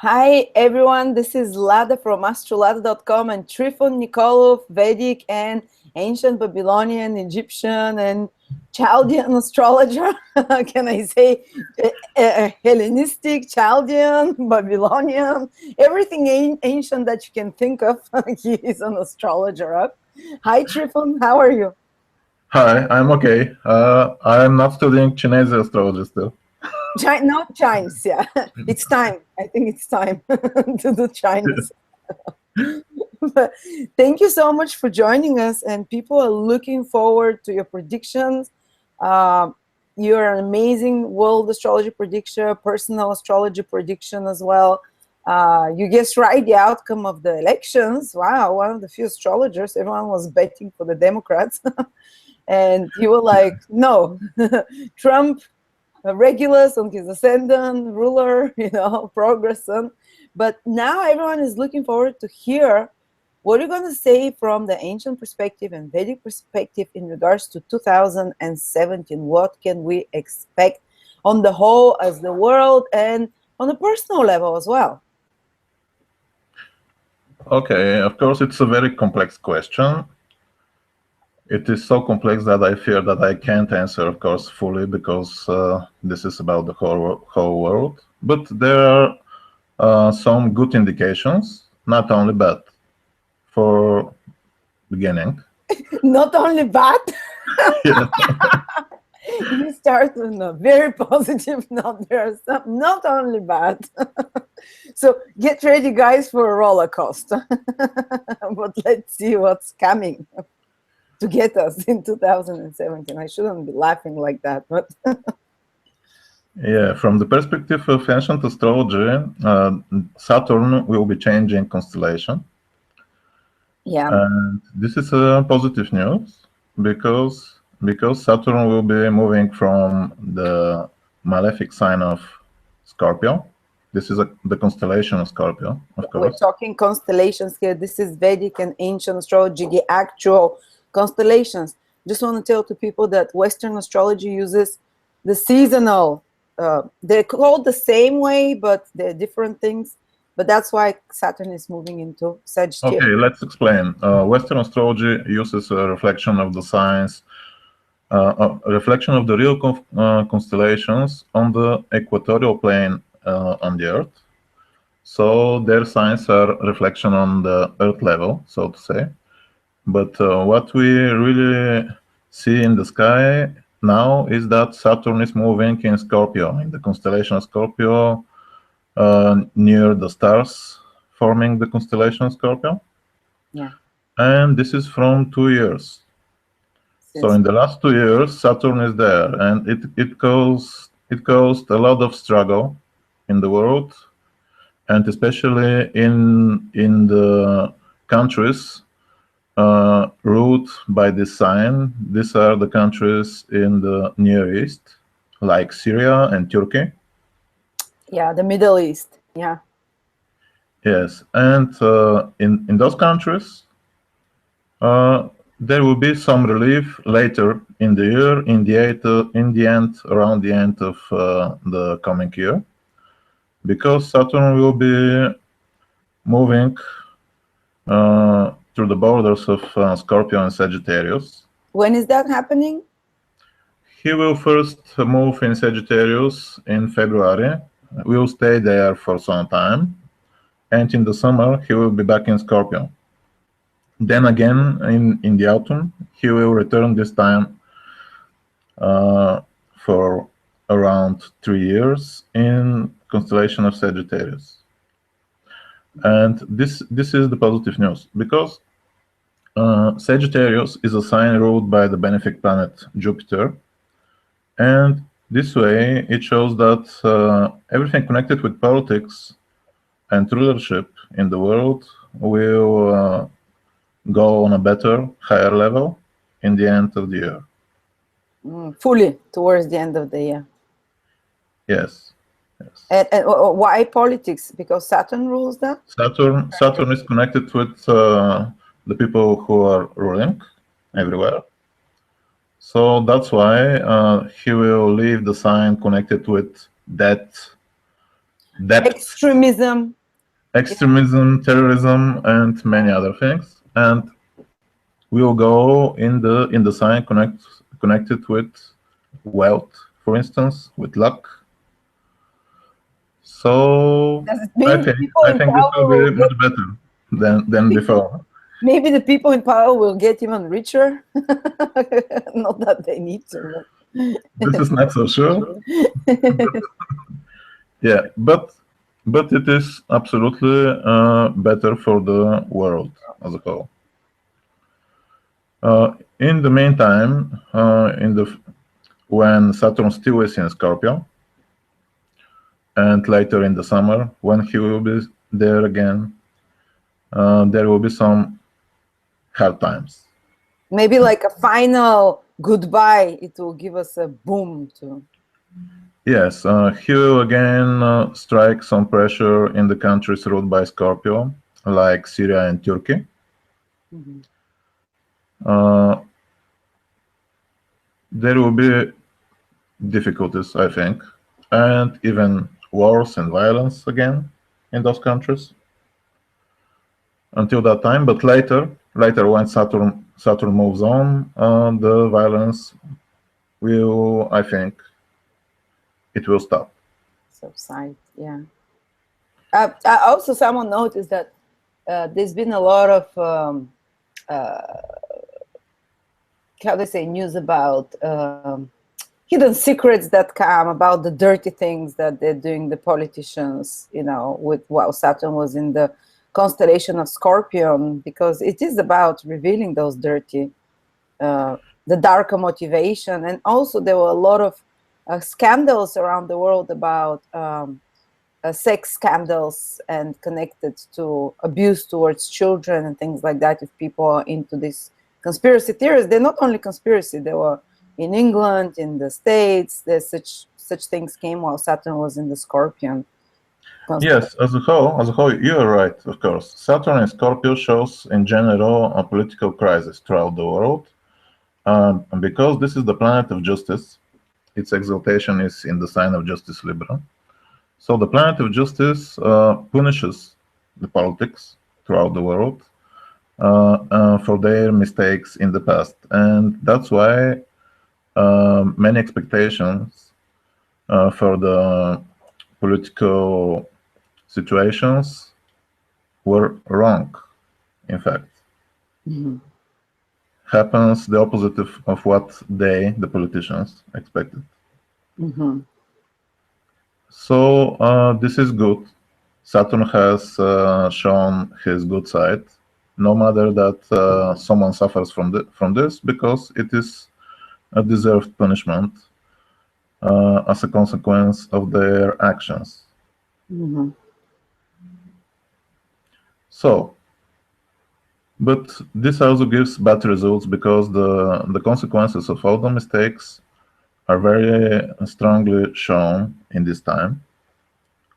Hi everyone, this is Lada from astrology.com and Trifon Nikolov, Vedic and ancient Babylonian, Egyptian and Chaldean astrologer. Can I say Hellenistic, Chaldean, Babylonian, everything ancient that you can think of. He is an astrologer. Hi Trifon, how are you? Hi, I'm okay. I'm not studying Chinese astrology still. Not Chinese, yeah. It's time. I think it's time to do Chinese. But thank you so much for joining us, and people are looking forward to your predictions. You're an amazing world astrology prediction, personal astrology prediction as well. You guessed right the outcome of the elections. Wow, one of the few astrologers. Everyone was betting for the Democrats. And you were like, no, Trump, Regulus on his ascendant, ruler, progression. But now everyone is looking forward to hear what you're going to say from the ancient perspective and Vedic perspective in regards to 2017. What can we expect on the whole as the world and on a personal level as well? Okay, of course, it's a very complex question. It is so complex that I fear that I can't answer, of course, fully because this is about the whole world. But there are some good indications, not only bad, for beginning. Not only bad. Yeah. You start on a very positive note. There are some not only bad. So get ready, guys, for a roller coaster. But let's see what's coming to get us in 2017. I shouldn't be laughing like that, but Yeah, from the perspective of ancient astrology, Saturn will be changing constellation. yeah. And this is positive news because Saturn will be moving from the malefic sign of Scorpio. This is the constellation of Scorpio, of We're course. talking constellations here. This is Vedic and ancient astrology, the actual constellations. Just want to tell to people that Western astrology uses the seasonal. They're called the same way, but they're different things. But that's why Saturn is moving into Sagittarius. Okay, let's explain. Western astrology uses a reflection of the signs, a reflection of the real constellations on the equatorial plane on the Earth. So their signs are reflection on the Earth level, so to say. But what we really see in the sky now is that Saturn is moving in Scorpio, in the constellation of Scorpio, near the stars forming the constellation of Scorpio. Yeah. And this is from 2 years. So in the last 2 years, Saturn is there, and it caused a lot of struggle in the world, and especially in the countries ruled by this sign. These are the countries in the Near East, like Syria and Turkey. Yeah, the Middle East. Yeah. Yes, and in those countries, there will be some relief later in the year, around the end of the coming year, because Saturn will be moving through the borders of Scorpio and Sagittarius. When is that happening? He will first move in Sagittarius in February. We will stay there for some time, and in the summer he will be back in Scorpio. Then again in the autumn he will return, this time for around 3 years in constellation of Sagittarius. And this is the positive news, because Sagittarius is a sign ruled by the benefic planet Jupiter, and this way it shows that everything connected with politics and rulership in the world will go on a better, higher level in the end of the year. Fully towards the end of the year. Yes. And why politics? Because Saturn rules that? Saturn is connected with the people who are ruling everywhere. So that's why he will leave the sign connected with death depth, extremism, terrorism, and many other things. And we will go in the sign connected with wealth, for instance, with luck. So does it mean people in this power will will be much better than before. maybe the people in power will get even richer? Not that they need to. This is not so sure. Yeah, but it is absolutely better for the world as a whole. In the meantime, when Saturn still is in Scorpio, and later in the summer when he will be there again, there will be some hard times. Maybe like a final goodbye, it will give us a boom too. Yes, he will again strike some pressure in the countries ruled by Scorpio, like Syria and Turkey. Mm-hmm. There will be difficulties, I think, and even wars and violence again in those countries until that time. But later when Saturn moves on, the violence will, I think, it will stop. Subside, yeah. Also, someone noticed that there's been a lot of how they say, news about hidden secrets that come about the dirty things that they're doing, the politicians, you know, with while Saturn was in the constellation of Scorpion, because it is about revealing those dirty, the darker motivation. And also there were a lot of scandals around the world about sex scandals and connected to abuse towards children and things like that. If people are into this conspiracy theories, they're not only conspiracy, they were in England, in the States, there's such things came while Saturn was in the Scorpion. Yes, as a whole, you are right, of course. Saturn in Scorpio shows in general a political crisis throughout the world. And because this is the planet of justice, its exaltation is in the sign of Justice Libra. So the planet of justice punishes the politics throughout the world for their mistakes in the past. And that's why many expectations for the political situations were wrong, in fact. Mm-hmm. Happens the opposite of what the politicians, expected. Mm-hmm. So this is good. Saturn has shown his good side, no matter that someone suffers from this, because it is a deserved punishment as a consequence of their actions. Mm-hmm. So, but this also gives bad results because the consequences of all the mistakes are very strongly shown in this time.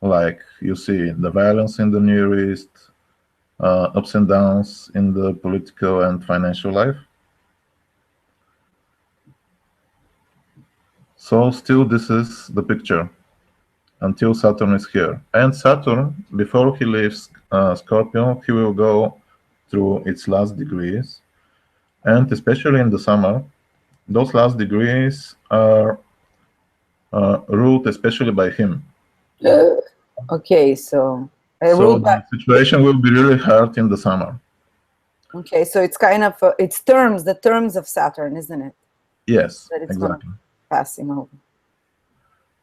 Like you see the violence in the Near East, ups and downs in the political and financial life. So still this is the picture until Saturn is here. And Saturn, before he leaves Scorpio, he will go through its last degrees. And especially in the summer, those last degrees are ruled especially by him. Okay, so the situation will be really hard in the summer. Okay, so it's kind of it's the terms of Saturn, isn't it? Yes, that it's exactly. Passing over.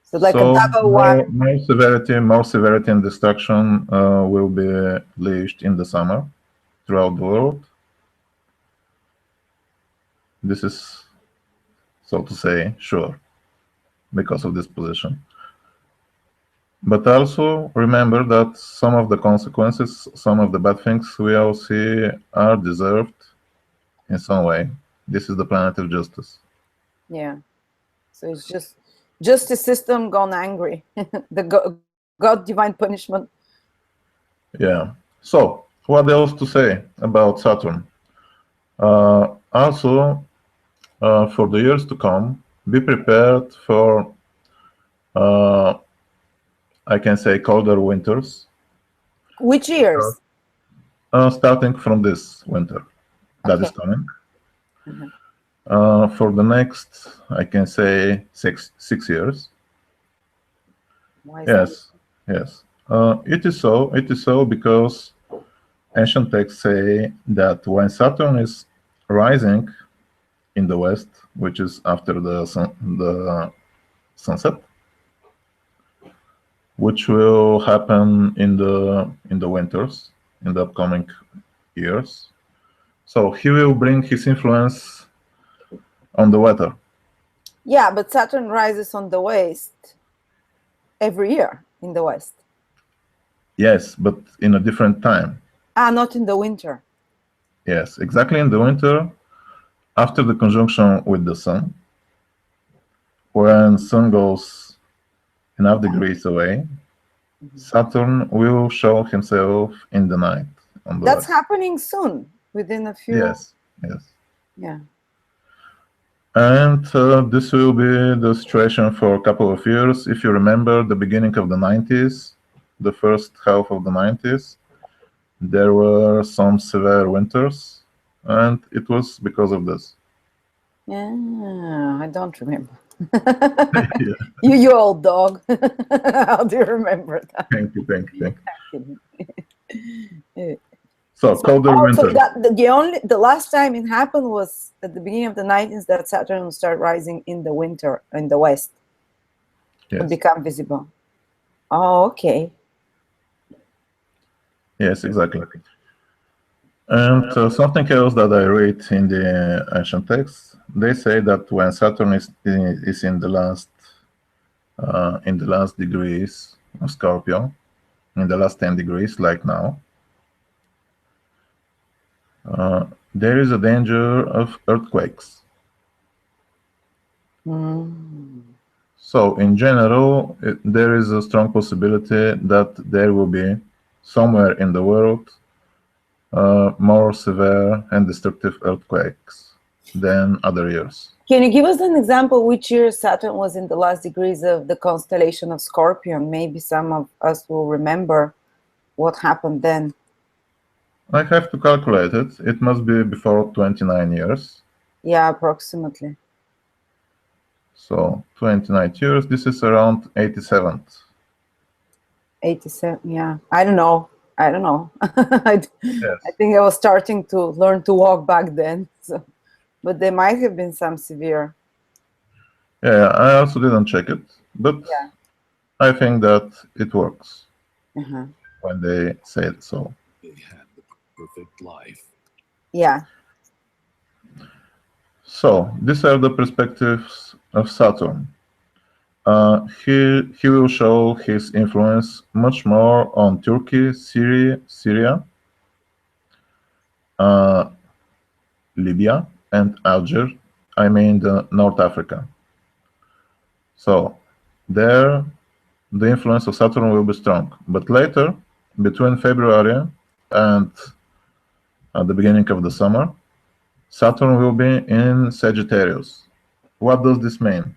So like a double one. More severity and destruction will be leashed in the summer throughout the world. This is, so to say, sure, because of this position. But also remember that some of the consequences, some of the bad things we all see are deserved in some way. This is the planet of justice. Yeah. So it's just justice system gone angry. The God divine punishment. Yeah. So what else to say about Saturn? Also, for the years to come, be prepared for I can say, colder winters. Which years? Starting from this winter that is Okay. coming. Mhm. For the next, I can say, six years. Why is that? Yes, yes. It is so. It is so because ancient texts say that when Saturn is rising in the west, which is after the sunset, which will happen in the winters in the upcoming years. So he will bring his influence on the weather. Yeah, but Saturn rises on the west every year in the west. Yes, but in a different time. Ah, not in the winter. Yes, exactly in the winter, after the conjunction with the sun, when sun goes enough degrees away, Saturn will show himself in the night on the That's west. happening soon, within a few. Yes, yes. Yeah. And this will be the situation for a couple of years. If you remember the beginning of the 90s, the first half of the 90s, there were some severe winters, and it was because of this. Yeah, I don't remember. Yeah. You old dog. How do you remember that? Thank you, thank you, thank Yeah. So, colder So winter. that the last time it happened was at the beginning of the 90s that Saturn would start rising in the winter in the west. Yes. Would become visible. Oh, okay. Yes, exactly. And something else that I read in the ancient texts, they say that when Saturn is in the last degrees of Scorpio, in the last 10 degrees, like now, there is a danger of earthquakes. So, in general, there is a strong possibility that there will be somewhere in the world more severe and destructive earthquakes than other years. Can you give us an example which year Saturn was in the last degrees of the constellation of Scorpion? Maybe some of us will remember what happened then. I have to calculate it. It must be before 29 years. Yeah, approximately. So 29 years, this is around 87. 87, yeah. I don't know. I Yes. think I was starting to learn to walk back then. So, but there might have been some severe. Yeah, I also didn't check it, but Yeah. I think that it works Uh-huh. when they say it so. They had the perfect life. Yeah. So these are the perspectives of Saturn. He will show his influence much more on Turkey, Syria, Libya, and Alger. I mean the North Africa. So there, the influence of Saturn will be strong. But later, between February and at the beginning of the summer, Saturn will be in Sagittarius. What does this mean?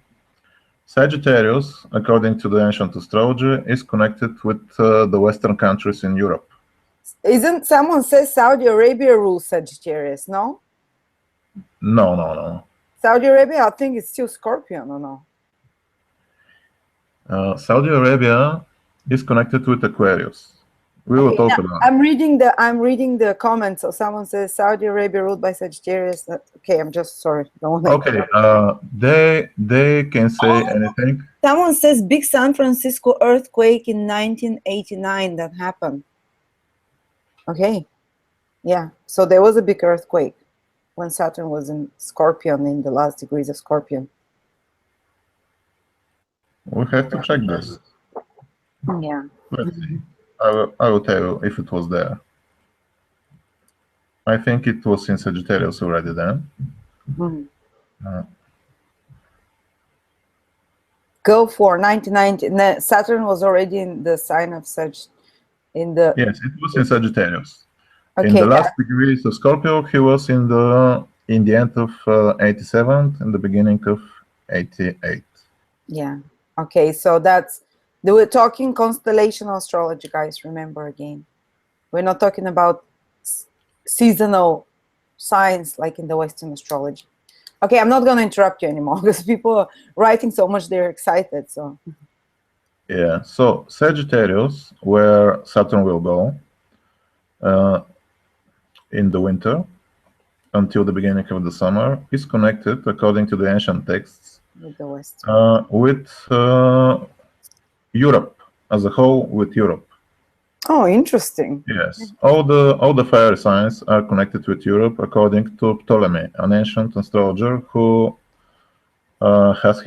Sagittarius, according to the ancient astrology, is connected with the Western countries in Europe. Isn't someone says Saudi Arabia rules Sagittarius, no? No. Saudi Arabia, I think it's still Scorpion, or no? Saudi Arabia is connected with Aquarius. We will talk about it. I'm reading the comments. So someone says Saudi Arabia ruled by Sagittarius. Okay, I'm just sorry. Don't want to. Okay, they can say anything. Someone says big San Francisco earthquake in 1989 that happened. Okay, yeah. So there was a big earthquake when Saturn was in Scorpion, in the last degrees of Scorpion. We have to check this. Yeah. Let's see. I will tell you if it was there. I think it was in Sagittarius already then. Go for 1990. Saturn was already in the sign of Yes, it was in Sagittarius. Okay, in the last degrees of Scorpio, he was in the end of 87 and the beginning of 88. Yeah. Okay, so that's We're talking constellational astrology, guys. Remember again, we're not talking about seasonal signs like in the Western astrology. Okay, I'm not going to interrupt you anymore because people are writing so much, they're excited. So Yeah, so Sagittarius, where Saturn will go in the winter until the beginning of the summer, is connected, according to the ancient texts, with the West. with Europe as a whole, with Europe. Oh, interesting. Yes, all the fire signs are connected with Europe, according to Ptolemy, an ancient astrologer who has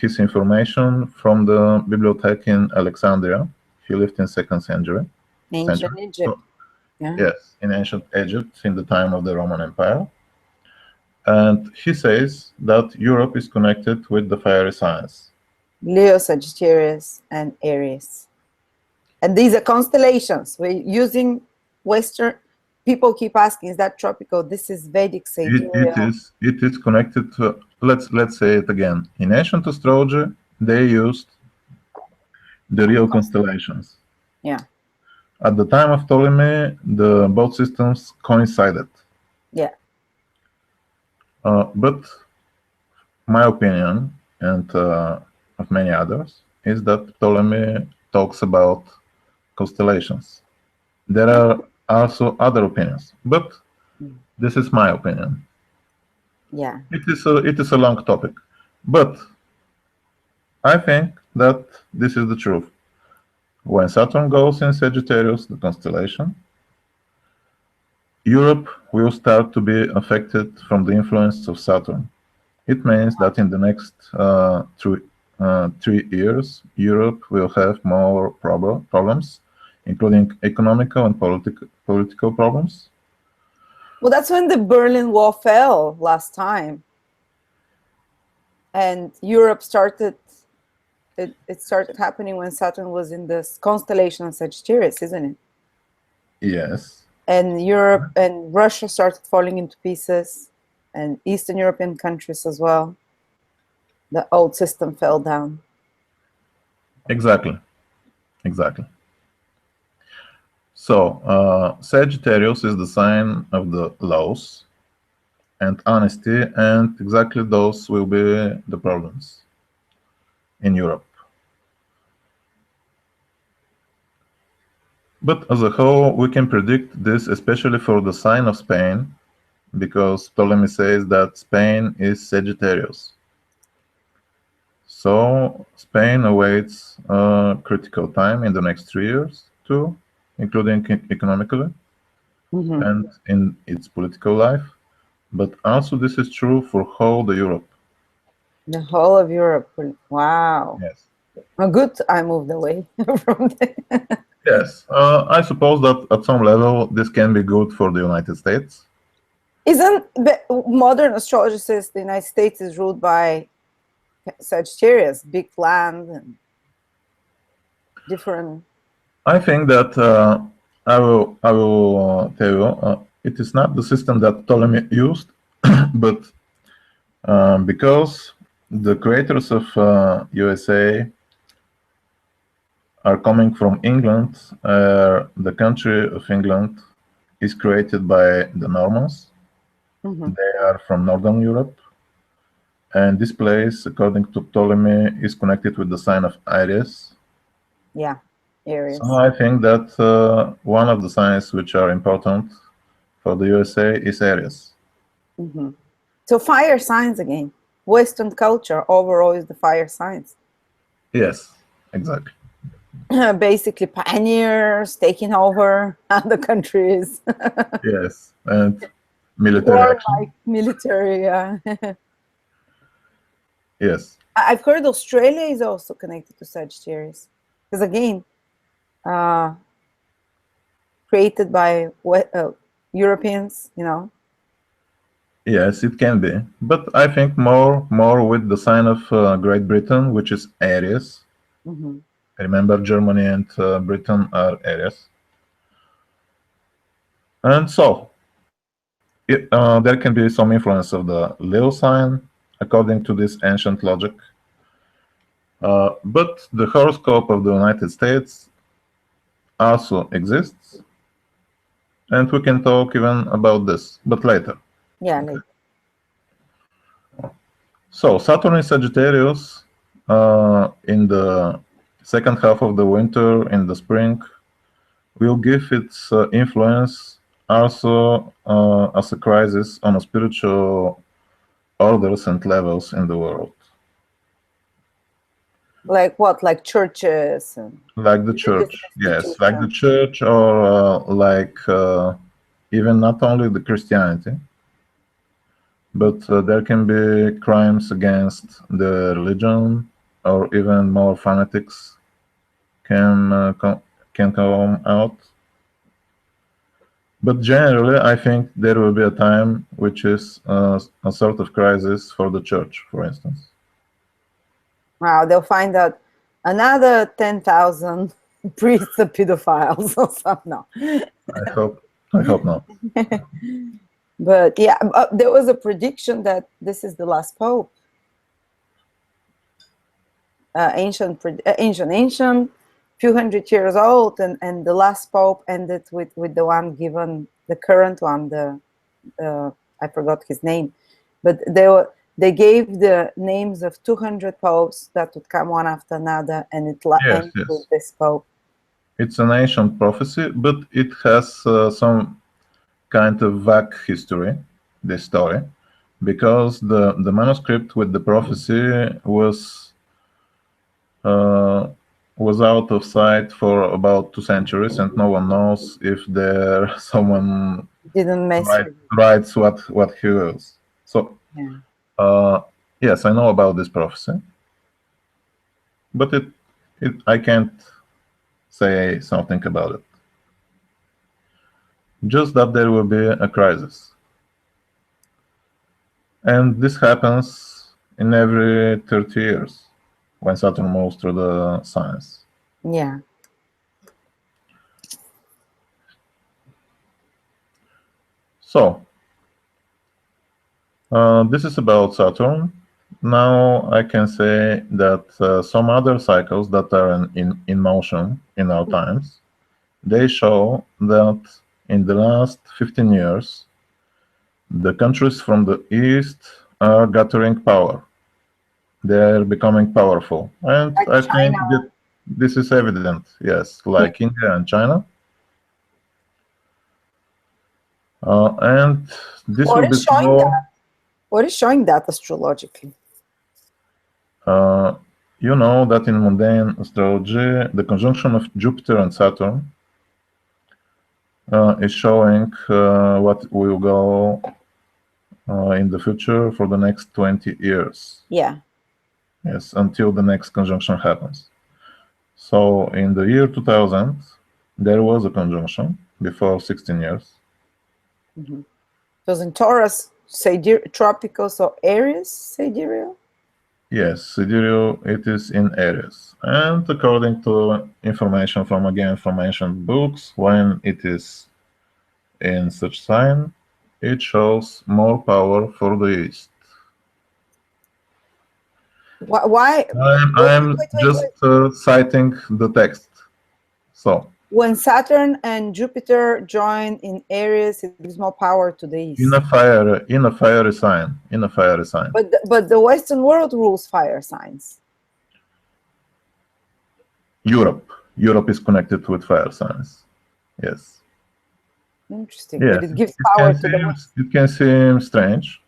his information from the bibliothèque in Alexandria. He lived in 2nd century. Ancient Egypt. Yeah. Yes, in ancient Egypt, in the time of the Roman Empire. And he says that Europe is connected with the fiery signs. Leo, Sagittarius, and Aries. And these are constellations. We're using Western. People keep asking, is that tropical? This is Vedic sidereal. It is connected to, let's say it again. In ancient astrology, they used the real constellations. Yeah. At the time of Ptolemy, both systems coincided. Yeah. But my opinion, and of many others, is that Ptolemy talks about constellations. There are also other opinions, but this is my opinion. Yeah. It is a long topic, but I think that this is the truth. When Saturn goes in Sagittarius, the constellation, Europe will start to be affected from the influence of Saturn. It means that in the next 3 years, Europe will have more problems, including economical and political problems. Well, that's when the Berlin Wall fell last time. And Europe started, it started happening when Saturn was in this constellation of Sagittarius, isn't it? Yes. And Europe and Russia started falling into pieces, and Eastern European countries as well. The old system fell down. Exactly. So Sagittarius is the sign of the laws and honesty, and exactly those will be the problems in Europe. But as a whole, we can predict this, especially for the sign of Spain, because Ptolemy says that Spain is Sagittarius. So Spain awaits a critical time in the next 3 years too, including economically and in its political life. But also this is true for whole the Europe. The whole of Europe. Wow. Yes. Well, good. I moved away from there. Yes. I suppose that at some level this can be good for the United States. Isn't modern astrology says the United States is ruled by Sagittarius, big land and different. I think that I will tell you it is not the system that Ptolemy used, but because the creators of USA are coming from England, the country of England is created by the Normans. They are from Northern Europe. And this place, according to Ptolemy, is connected with the sign of Aries. Yeah, Aries. So I think that one of the signs which are important for the USA is Aries. So fire signs again. Western culture overall is the fire signs. Yes, exactly. Basically pioneers taking over other countries. Yes, and military action. Like military, yeah. Yes. I've heard Australia is also connected to Sagittarius. Because again, created by Europeans, you know. Yes, it can be. But I think more with the sign of Great Britain, which is Aries. Remember, Germany and Britain are Aries. And so, there can be some influence of the Leo sign, according to this ancient logic. But the horoscope of the United States also exists, and we can talk even about this, but later. Yeah, Okay. later. So Saturn in Sagittarius in the second half of the winter, in the spring, will give its influence also as a crisis on a spiritual orders and levels in the world. Like what? Like churches and Like the church, yes, like the church, or like even not only the Christianity, but there can be crimes against the religion, or even more fanatics can come out. But generally, I think there will be a time which is a sort of crisis for the church, for instance. Wow, they'll find out another 10,000 priests are pedophiles or something. No. I hope not. But yeah, there was a prediction that this is the last pope. Ancient, few hundred years old, and the last pope ended with the one given, the current one, I forgot his name, but they gave the names of 200 popes that would come one after another, and it ends with this pope. It's an ancient prophecy, but it has some kind of vague history, this story, because the manuscript with the prophecy was out of sight for about 2 centuries, and no one knows if there someone didn't writes what he wills. So yes, I know about this prophecy, but I can't say something about it. Just that there will be a crisis. And this happens in every 30 years when Saturn moves through the signs. Yeah. So, this is about Saturn. Now I can say that some other cycles that are in motion in our times, they show that in the last 15 years, the countries from the East are gathering power. They are becoming powerful. And like I China. think that this is evident, yes, like India and China. And this will be so... What is showing that astrologically? You know that in mundane astrology, the conjunction of Jupiter and Saturn is showing what will go in the future for the next 20 years. Yeah. Yes, until the next conjunction happens. So in the year 2000, there was a conjunction before 16 years. Mm-hmm. It was in Taurus, tropical, so Aries, sidereal? Yes, sidereal, it is in Aries. And according to information from ancient books, when it is in such sign, it shows more power for the East. Why? I'm just citing the text. So when Saturn and Jupiter join in Aries, it gives more power to the East. In a fiery sign. But the Western world rules fire signs. Europe is connected with fire signs. Yes. Interesting. Yes. But it gives power to the West. It can seem strange,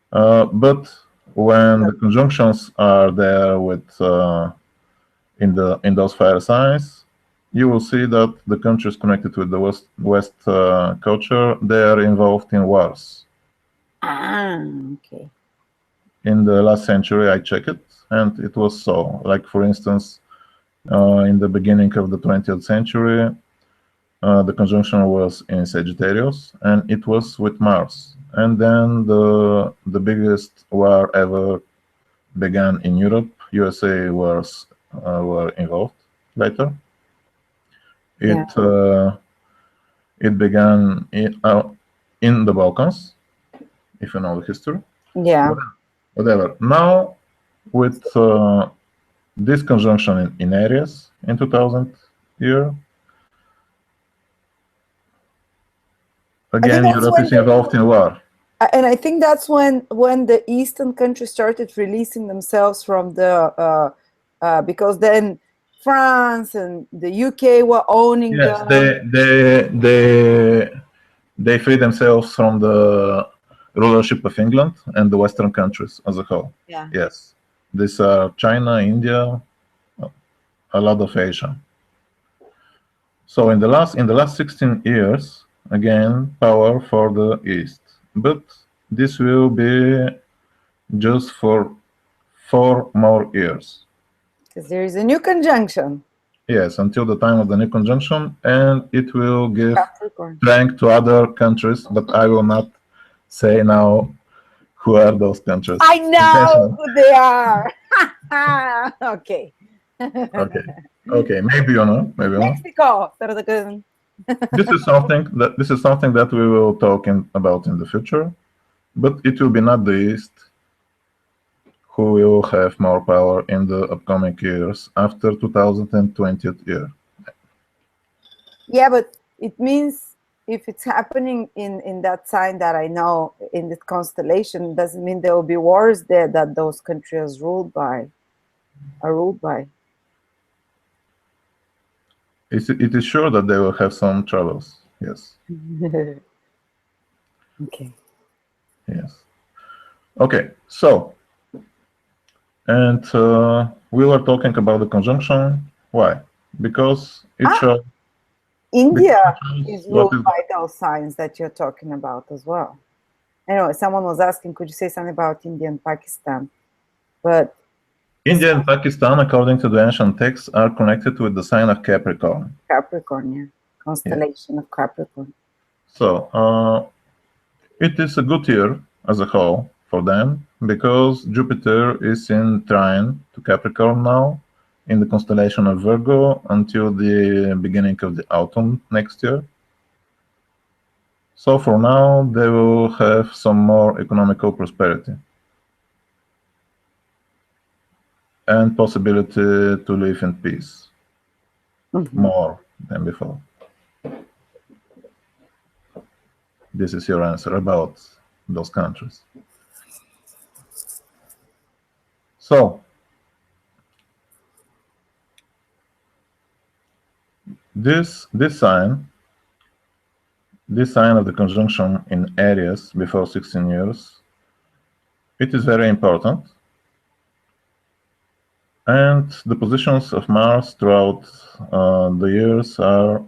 but when the conjunctions are there with in those fire signs, you will see that the countries connected with the West culture, they are involved in wars. Okay. In the last century, I checked it, and it was so. Like, for instance, in the beginning of the 20th century, the conjunction was in Sagittarius, and it was with Mars. And then the biggest war ever began in Europe. USA were involved later. It began in the Balkans, if you know the history. Yeah. Whatever. Now, with this conjunction in Aries in 2000 year. Again, Europe is involved in war. And I think that's when the Eastern countries started releasing themselves from the because then France and the UK were owning Yes, them. they free themselves from the rulership of England and the Western countries as a whole. Yeah. Yes, these are China, India, a lot of Asia. So in the last 16 years, again, power for the East, but this will be just for 4 more years. Because there is a new conjunction. Yes, until the time of the new conjunction, and it will give Capricorn. strength to other countries, but I will not say now who are those countries. I know who they are. Okay. Okay, maybe you know, maybe you know. Mexico. This is something that we will talk about in the future, but it will be not the East who will have more power in the upcoming years after 2020 year. Yeah, but it means if it's happening in that sign that I know, in this constellation, doesn't mean there will be wars there that those countries are ruled by. It is sure that they will have some troubles. Yes. Okay. Yes. Okay. So, and we were talking about the conjunction. Why? Because it shows. India is ruled by those signs that you're talking about as well. Anyway, someone was asking, could you say something about India and Pakistan? But India and Pakistan, according to the ancient texts, are connected with the sign of Capricorn. Capricorn, yeah. Constellation of Capricorn. So, it is a good year as a whole for them because Jupiter is in trine to Capricorn now in the constellation of Virgo until the beginning of the autumn next year. So for now, they will have some more economical prosperity and possibility to live in peace more than before. This is your answer about those countries. So, this sign of the conjunction in Aries before 16 years, it is very important. And the positions of Mars throughout the years are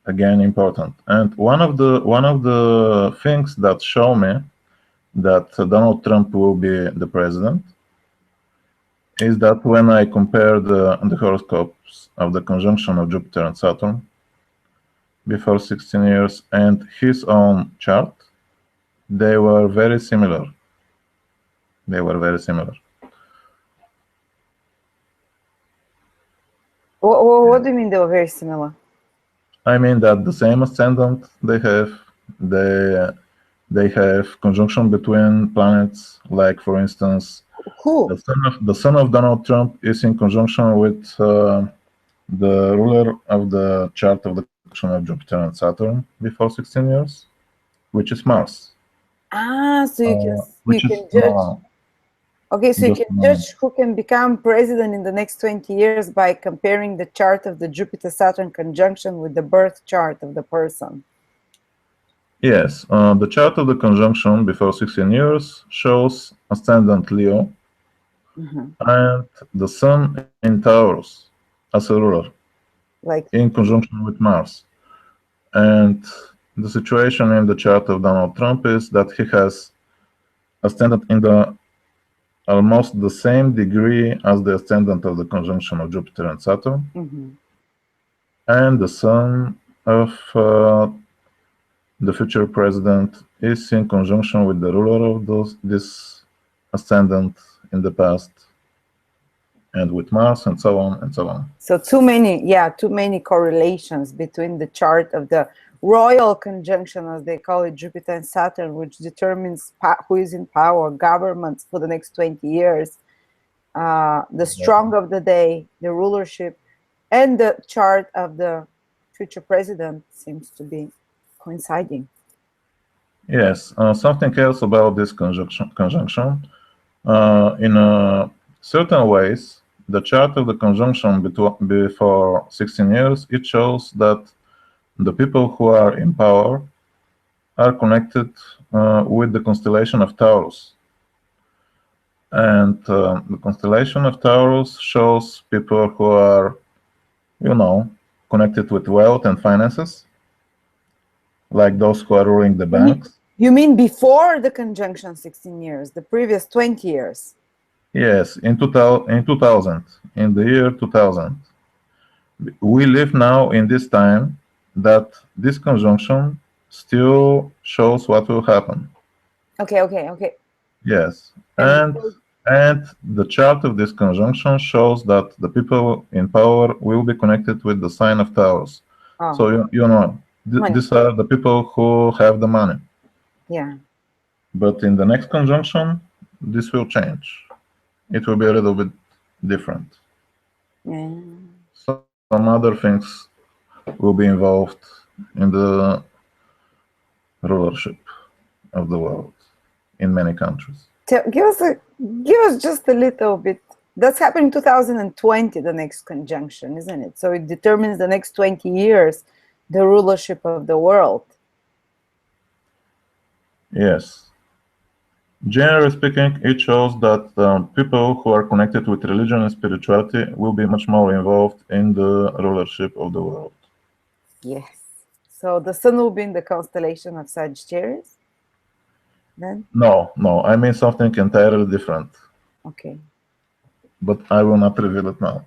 again important. And one of the things that show me that Donald Trump will be the president is that when I compare the horoscopes of the conjunction of Jupiter and Saturn before 16 years and his own chart, they were very similar. What do you mean they were very similar? I mean that the same ascendant they have conjunction between planets, like for instance, who? The son of Donald Trump is in conjunction with the ruler of the chart of the conjunction of Jupiter and Saturn before 16 years, which is Mars. So you can judge. Okay, so you can judge who can become president in the next 20 years by comparing the chart of the Jupiter-Saturn conjunction with the birth chart of the person. Yes, the chart of the conjunction before 16 years shows ascendant Leo and the Sun in Taurus as a ruler, in conjunction with Mars. And the situation in the chart of Donald Trump is that he has ascendant in the almost the same degree as the ascendant of the conjunction of Jupiter and Saturn, and the Sun of the future president is in conjunction with the ruler of this ascendant in the past, and with Mars, and so on and so on. So too many correlations between the chart of the royal conjunction, as they call it, Jupiter and Saturn, which determines who is in power, governments for the next 20 years. the strong of the day, the rulership, and the chart of the future president seems to be coinciding. Yes, something else about this conjunction. In certain ways, the chart of the conjunction before 16 years, it shows that the people who are in power are connected with the constellation of Taurus. And the constellation of Taurus shows people who are, you know, connected with wealth and finances, like those who are ruling the banks. You mean before the conjunction 16 years, the previous 20 years? Yes, in 2000, in the year 2000. We live now in this time that this conjunction still shows what will happen. Okay. Yes, and the chart of this conjunction shows that the people in power will be connected with the sign of Taurus. Oh. So you know, these are the people who have the money. Yeah. But in the next conjunction, this will change. It will be a little bit different. Yeah. Some other things will be involved in the rulership of the world in many countries. Give us just a little bit. That's happening in 2020, the next conjunction, isn't it? So it determines the next 20 years, the rulership of the world. Yes. Generally speaking, it shows that people who are connected with religion and spirituality will be much more involved in the rulership of the world. Yes. So the sun will be in the constellation of Sagittarius? Then? No, I mean something entirely different. Okay. But I will not reveal it now.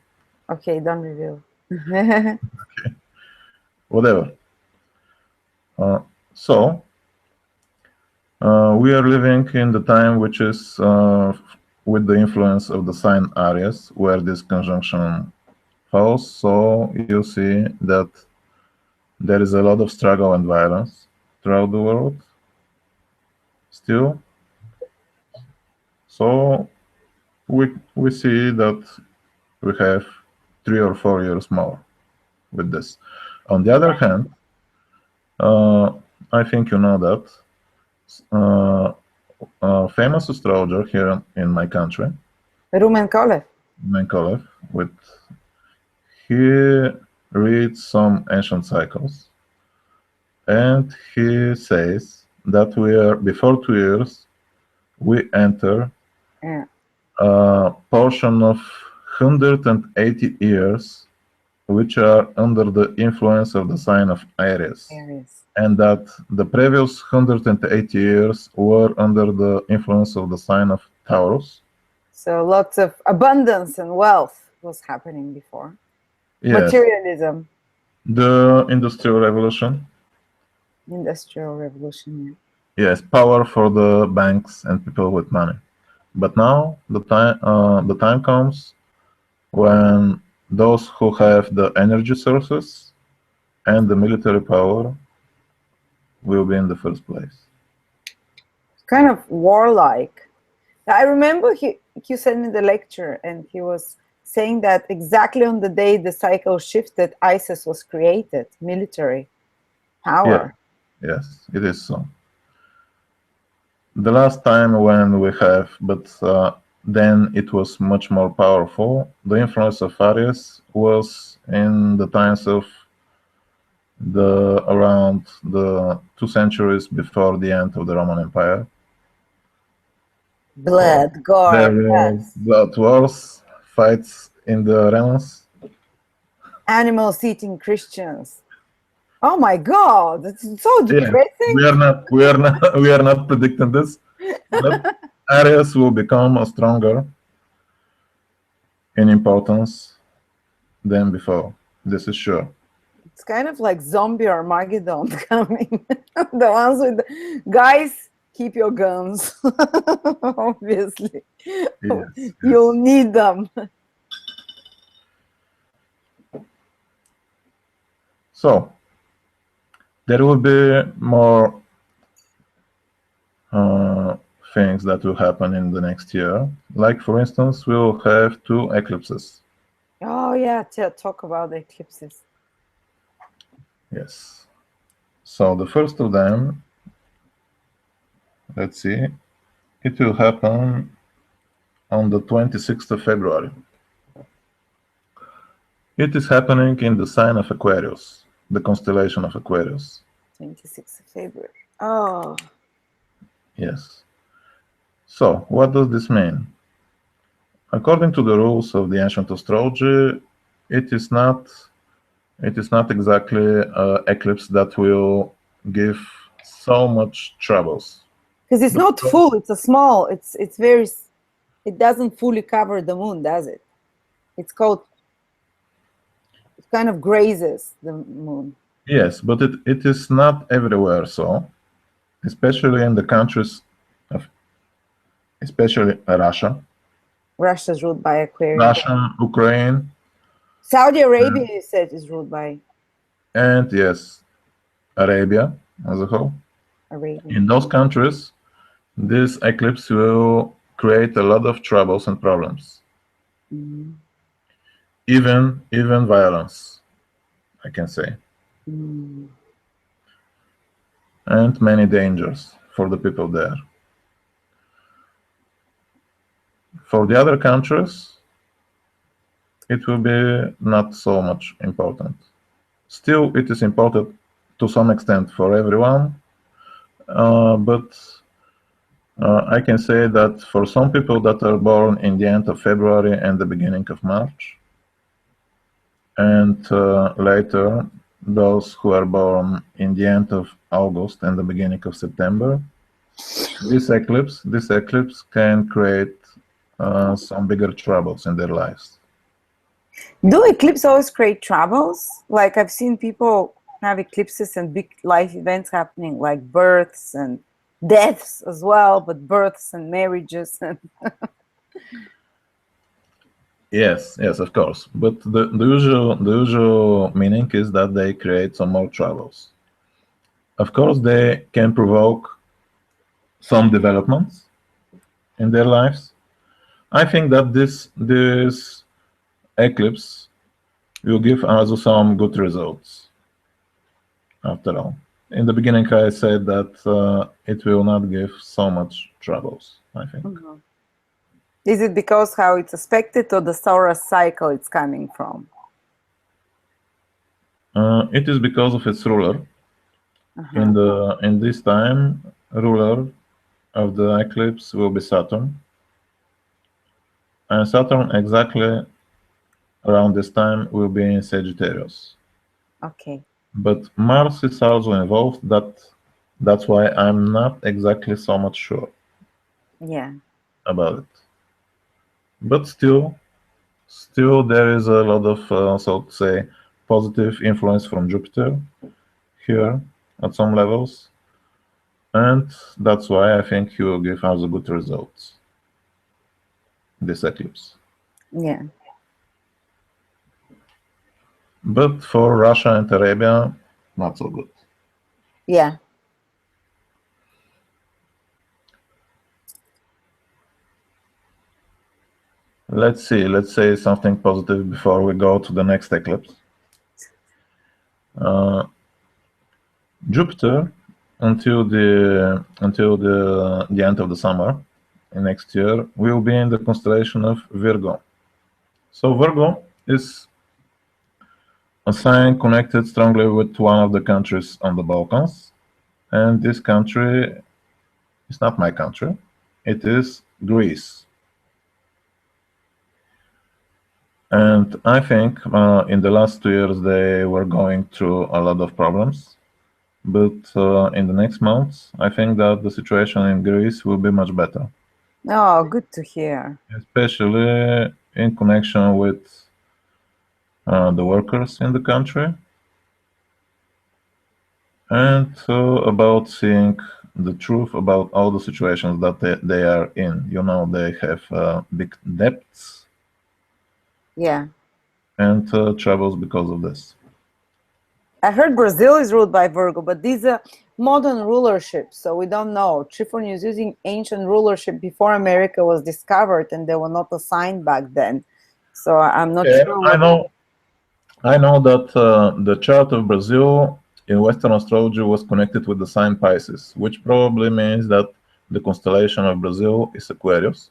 Okay, don't reveal. Okay. Whatever. We are living in the time which is with the influence of the sign Aries, where this conjunction falls. So you see that there is a lot of struggle and violence throughout the world still. So we see that we have 3 or 4 years more with this. On the other hand, I think you know that a famous astrologer here in my country, Nikolov, he reads some ancient cycles, and he says that we are before 2 years we enter a portion of 180 years which are under the influence of the sign of Aries. And that the previous 180 years were under the influence of the sign of Taurus. So lots of abundance and wealth was happening before. Yes. Materialism. The Industrial Revolution. Industrial Revolution. Yes, power for the banks and people with money. But now the time comes when those who have the energy sources and the military power will be in the first place. Kind of warlike. I remember he sent me the lecture, and he was saying that exactly on the day the cycle shifted, ISIS was created, military power. Yeah. Yes, it is so. The last time when we have, but then it was much more powerful. The influence of Aries was in the times of around the 2 centuries before the end of the Roman Empire. Blood, gore, there were blood wars, fights in the arenas. Animals eating Christians. Oh my God, it's so depressing. Yeah, we are not predicting this, but Aries will become stronger in importance than before. This is sure. It's kind of like zombie Armageddon coming. The ones with the guys, keep your guns. Obviously, yes. You'll need them. So there will be more things that will happen in the next year. Like, for instance, we'll have 2 eclipses. Oh yeah, talk about the eclipses. Yes. So the first of them, let's see, it will happen on the 26th of February. It is happening in the sign of Aquarius, the constellation of Aquarius. 26th of February. Oh. Yes. So, what does this mean? According to the rules of the ancient astrology, it is not exactly an eclipse that will give so much troubles. Because it's not full, it's a small, it's very, it doesn't fully cover the moon, does it? It's called, it kind of grazes the moon. Yes, but it is not everywhere so, especially in the countries of, especially Russia. Russia's ruled by Aquarius. Russia, Ukraine. Saudi Arabia, you said, is ruled by. And yes, Arabia as a whole. Arabia. In those countries, this eclipse will create a lot of troubles and problems. Mm. Even violence, I can say. Mm. And many dangers for the people there. For the other countries, it will be not so much important. Still, it is important to some extent for everyone, but I can say that for some people that are born in the end of February and the beginning of March, and later those who are born in the end of August and the beginning of September, this eclipse can create some bigger troubles in their lives. Do eclipses always create troubles? Like, I've seen people have eclipses and big life events happening, like births and deaths as well, but births and marriages and Yes, of course. But the usual meaning is that they create some more troubles. Of course, they can provoke some developments in their lives. I think that this eclipse will give also some good results. After all, in the beginning, I said that it will not give so much troubles, I think. Mm-hmm. Is it because how it's aspected or the solar cycle it's coming from? It is because of its ruler. In this time, ruler of the eclipse will be Saturn, and Saturn exactly around this time will be in Sagittarius. Okay. But Mars is also involved. That's why I'm not exactly so much sure. Yeah. About it. But still there is a lot of so to say positive influence from Jupiter here at some levels, and that's why I think he will give us good results. This eclipse. Yeah. But for Russia and Arabia, not so good. Yeah. Let's say something positive before we go to the next eclipse. Jupiter, until the end of the summer next year, will be in the constellation of Virgo. So Virgo is a sign connected strongly with one of the countries on the Balkans, and this country is not my country. It is Greece. And I think in the last 2 years they were going through a lot of problems. But in the next months, I think that the situation in Greece will be much better. Oh, good to hear. Especially in connection with the workers in the country. And about seeing the truth about all the situations that they are in. You know, they have big debts. Yeah. And troubles because of this. I heard Brazil is ruled by Virgo, but these are modern rulership, so we don't know. Trifon is using ancient rulership before America was discovered, and they were not assigned back then. So I'm not sure. I know that the chart of Brazil in Western astrology was connected with the sign Pisces, which probably means that the constellation of Brazil is Aquarius.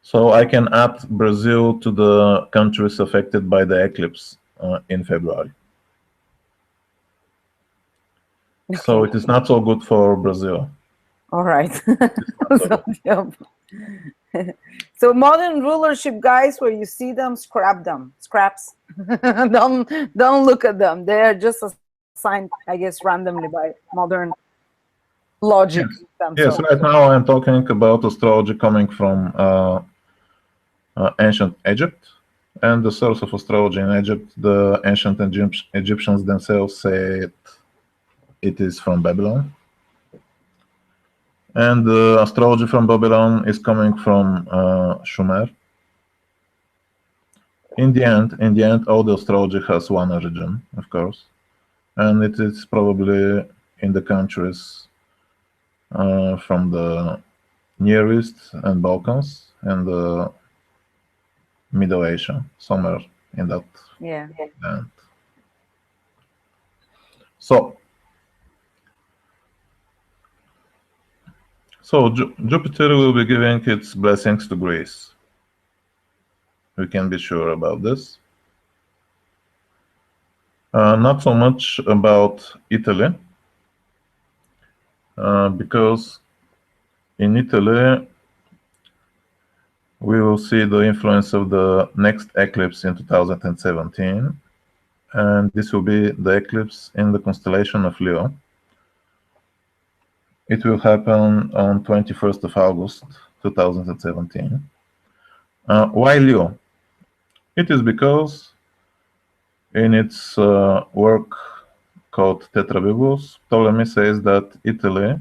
So I can add Brazil to the countries affected by the eclipse in February. Okay. So it is not so good for Brazil. All right. So So modern rulership, guys, where you see them, scrap them, scraps. don't look at them. They are just assigned, I guess, randomly by modern logic. Yes, right now I'm talking about astrology coming from ancient Egypt, and the source of astrology in Egypt, the ancient Egyptians themselves say it is from Babylon. And the astrology from Babylon is coming from Sumer. In the end, all the astrology has one origin, of course, and it is probably in the countries from the Near East and Balkans and the Middle Asia, somewhere in that land. So Jupiter will be giving its blessings to Greece. We can be sure about this. Not so much about Italy, because in Italy we will see the influence of the next eclipse in 2017, and this will be the eclipse in the constellation of Leo. It will happen on 21st of August 2017. Why Leo? It is because in its work called Tetrabiblos, Ptolemy says that Italy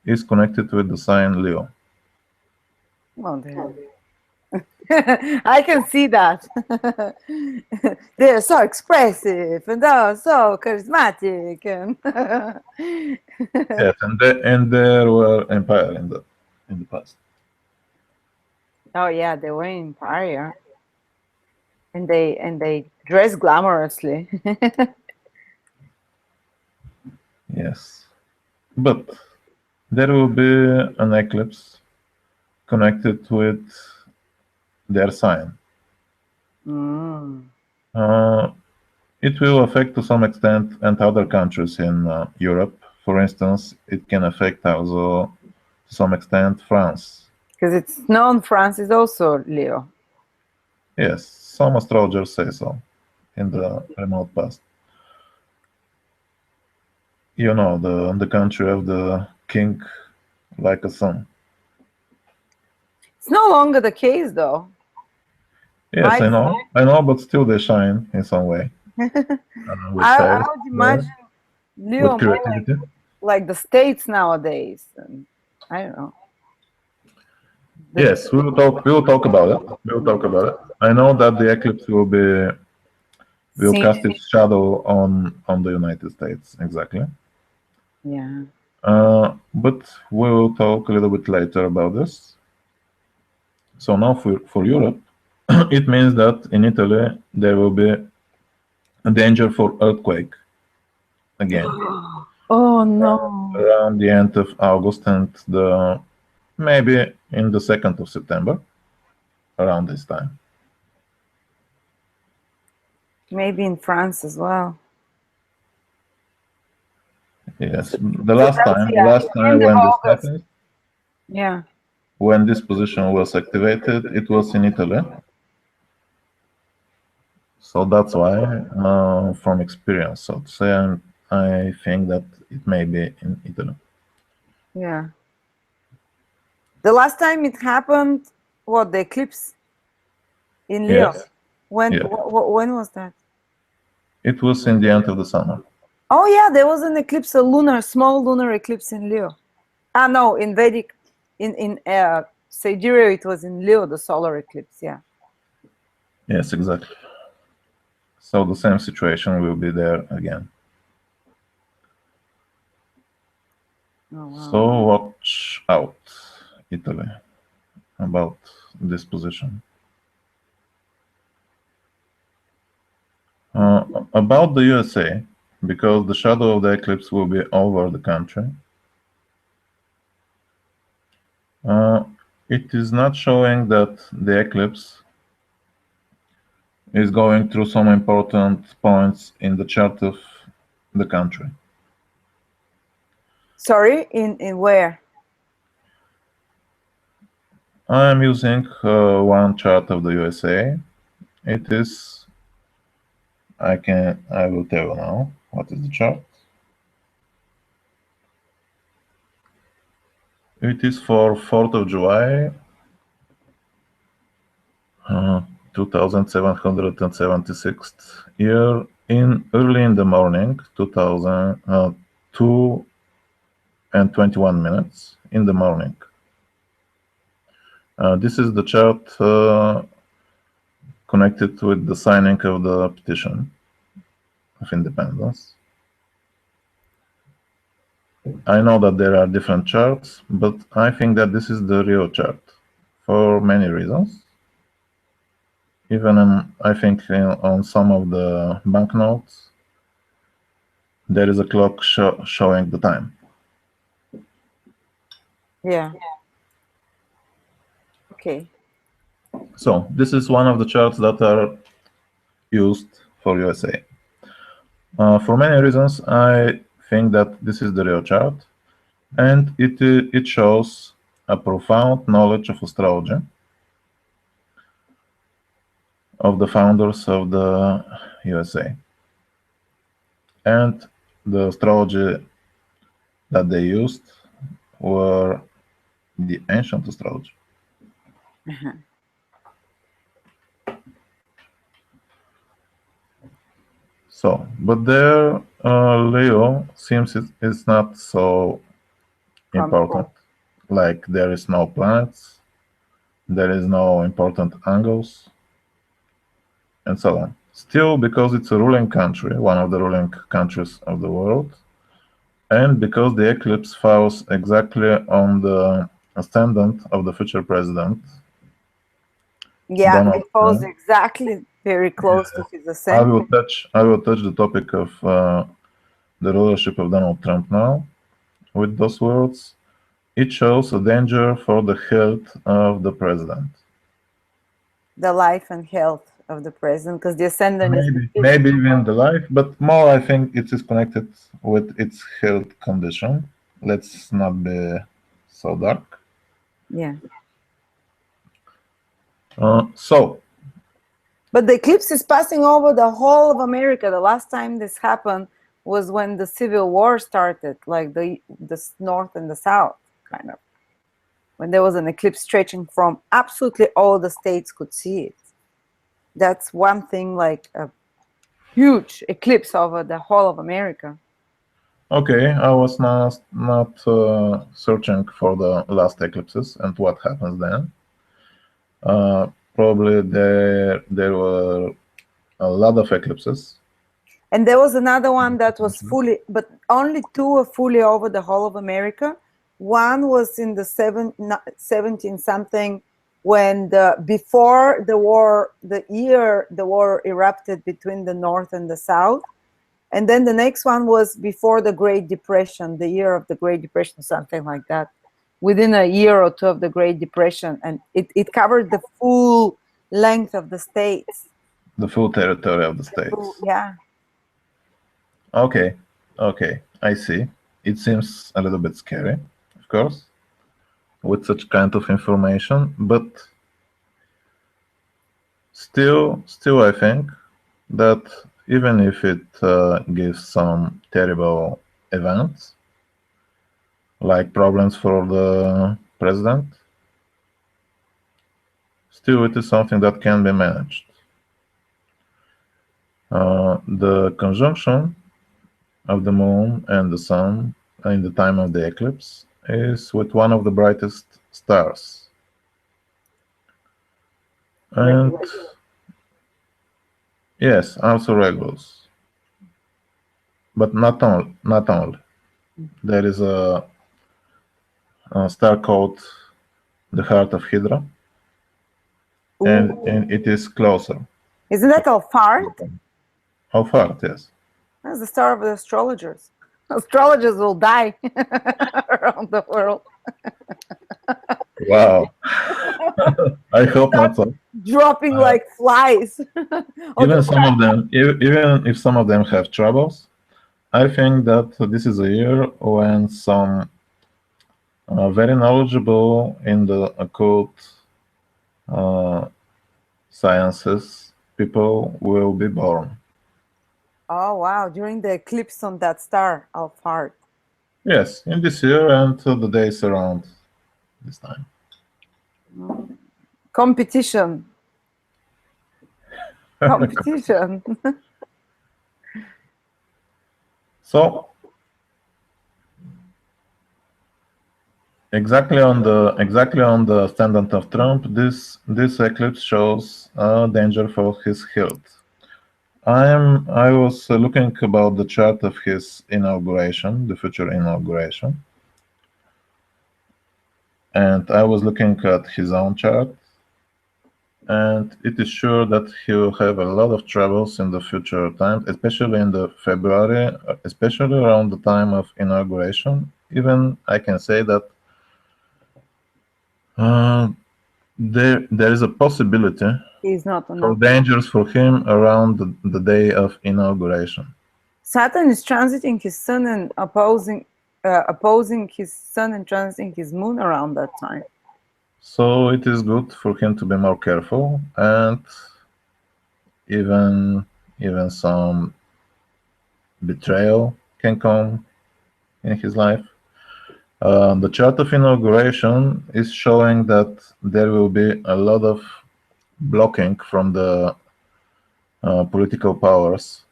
is connected with the sign Leo. Oh, I can see that. They're so expressive and so charismatic. Yes, and there were empire in the past. Oh yeah, they were in empire, and they dress glamorously. Yes, but there will be an eclipse connected with their sign. It will affect to some extent and other countries in Europe. For instance, it can affect also to some extent France. Because it's known France is also Leo. Yes, some astrologers say so in the remote past. You know, the country of the king like a sun. It's no longer the case, though. Yes, I know, but still they shine in some way. I would imagine Leo more like the States nowadays. And I don't know. Yes, we will talk about it. We'll talk about it. I know that the eclipse will cast its shadow on the United States, exactly. Yeah. But we will talk a little bit later about this. So now for Europe, it means that in Italy there will be a danger for earthquake again. Oh no! Around the end of August and maybe in the 2nd of September, around this time. Maybe in France as well. Yes, the last time when this happened, yeah, when this position was activated, it was in Italy. So that's why, from experience, so to say, I think that it may be in Italy. Yeah. The last time it happened, what, the eclipse in Leo? Yes. When was that? It was in the end of the summer. Oh yeah, there was an eclipse, a small lunar eclipse in Leo. Ah no, in Vedic, in Sidereal, it was in Leo, the solar eclipse. Yeah. Yes, exactly. So the same situation will be there again. Oh, wow. So watch out, Italy, about this position. About the USA, because the shadow of the eclipse will be over the country, it is not showing that the eclipse is going through some important points in the chart of the country. Sorry, in where? I am using one chart of the USA. It is, I will tell you now what is the chart. It is for 4th of July, 2776th year, in early in the morning, 2002 and 21 minutes in the morning. This is the chart connected with the signing of the petition of independence. I know that there are different charts, but I think that this is the real chart for many reasons. Even I think on some of the banknotes, there is a clock showing the time. Yeah. Okay. So this is one of the charts that are used for USA. For many reasons, I think that this is the real chart, and it shows a profound knowledge of astrology of the founders of the USA. And the astrology that they used were the ancient astrology. So, but there, Leo seems it's not so important. Like there is no planets, there is no important angles, and so on. Still, because it's a ruling country, one of the ruling countries of the world, and because the eclipse falls exactly on the ascendant of the future president. Yeah, Donald it falls Trump. exactly very close to his I ascendant. will touch the topic of the rulership of Donald Trump now with those words. It shows a danger for the health of the president. The life and health of the president, because the ascendant is Maybe even the life, but more I think it is connected with its health condition. Let's not be so dark. Yeah. But the eclipse is passing over the whole of America. The last time this happened was when the Civil War started, like the North and the South, kind of. When there was an eclipse stretching from absolutely all the states could see it. That's one thing, like a huge eclipse over the whole of America. Okay, I was not searching for the last eclipses and what happens then. Probably there were a lot of eclipses. And there was another one that was fully, but only two were fully over the whole of America. One was in the 17 something, when before the war, the war erupted between the North and the South. And then the next one was before the Great Depression, the year of the Great Depression, something like that. Within a year or two of the Great Depression. And it covered the full length of the states. The full territory of the states. Yeah. Okay, I see. It seems a little bit scary, of course, with such kind of information, but still I think that even if it gives some terrible events, like problems for the president, still it is something that can be managed. The conjunction of the moon and the sun in the time of the eclipse is with one of the brightest stars. And Yes, also regulars. But not only. There is a star called the Heart of Hydra, and it is closer. Isn't that Alphard? How far? Yes. That's the star of the astrologers. Astrologers will die around the world. Wow. I hope not so. Dropping like flies. Even some of them, even if some of them have troubles, I think that this is a year when some very knowledgeable in the occult sciences people will be born. Oh wow! During the eclipse on that star, Alphard. Yes, in this year and the days around this time. Competition. Competition. So exactly on the standard of Trump, this eclipse shows a danger for his health. I was looking about the chart of his inauguration, the future inauguration, and I was looking at his own chart, and it is sure that he will have a lot of troubles in the future time, especially in the February, especially around the time of inauguration. Even I can say that there is a possibility He's not for enough. dangers for him around the day of inauguration. Saturn is transiting his sun and opposing his sun and transiting his moon around that time. So it is good for him to be more careful, and even some betrayal can come in his life. The chart of inauguration is showing that there will be a lot of blocking from the political powers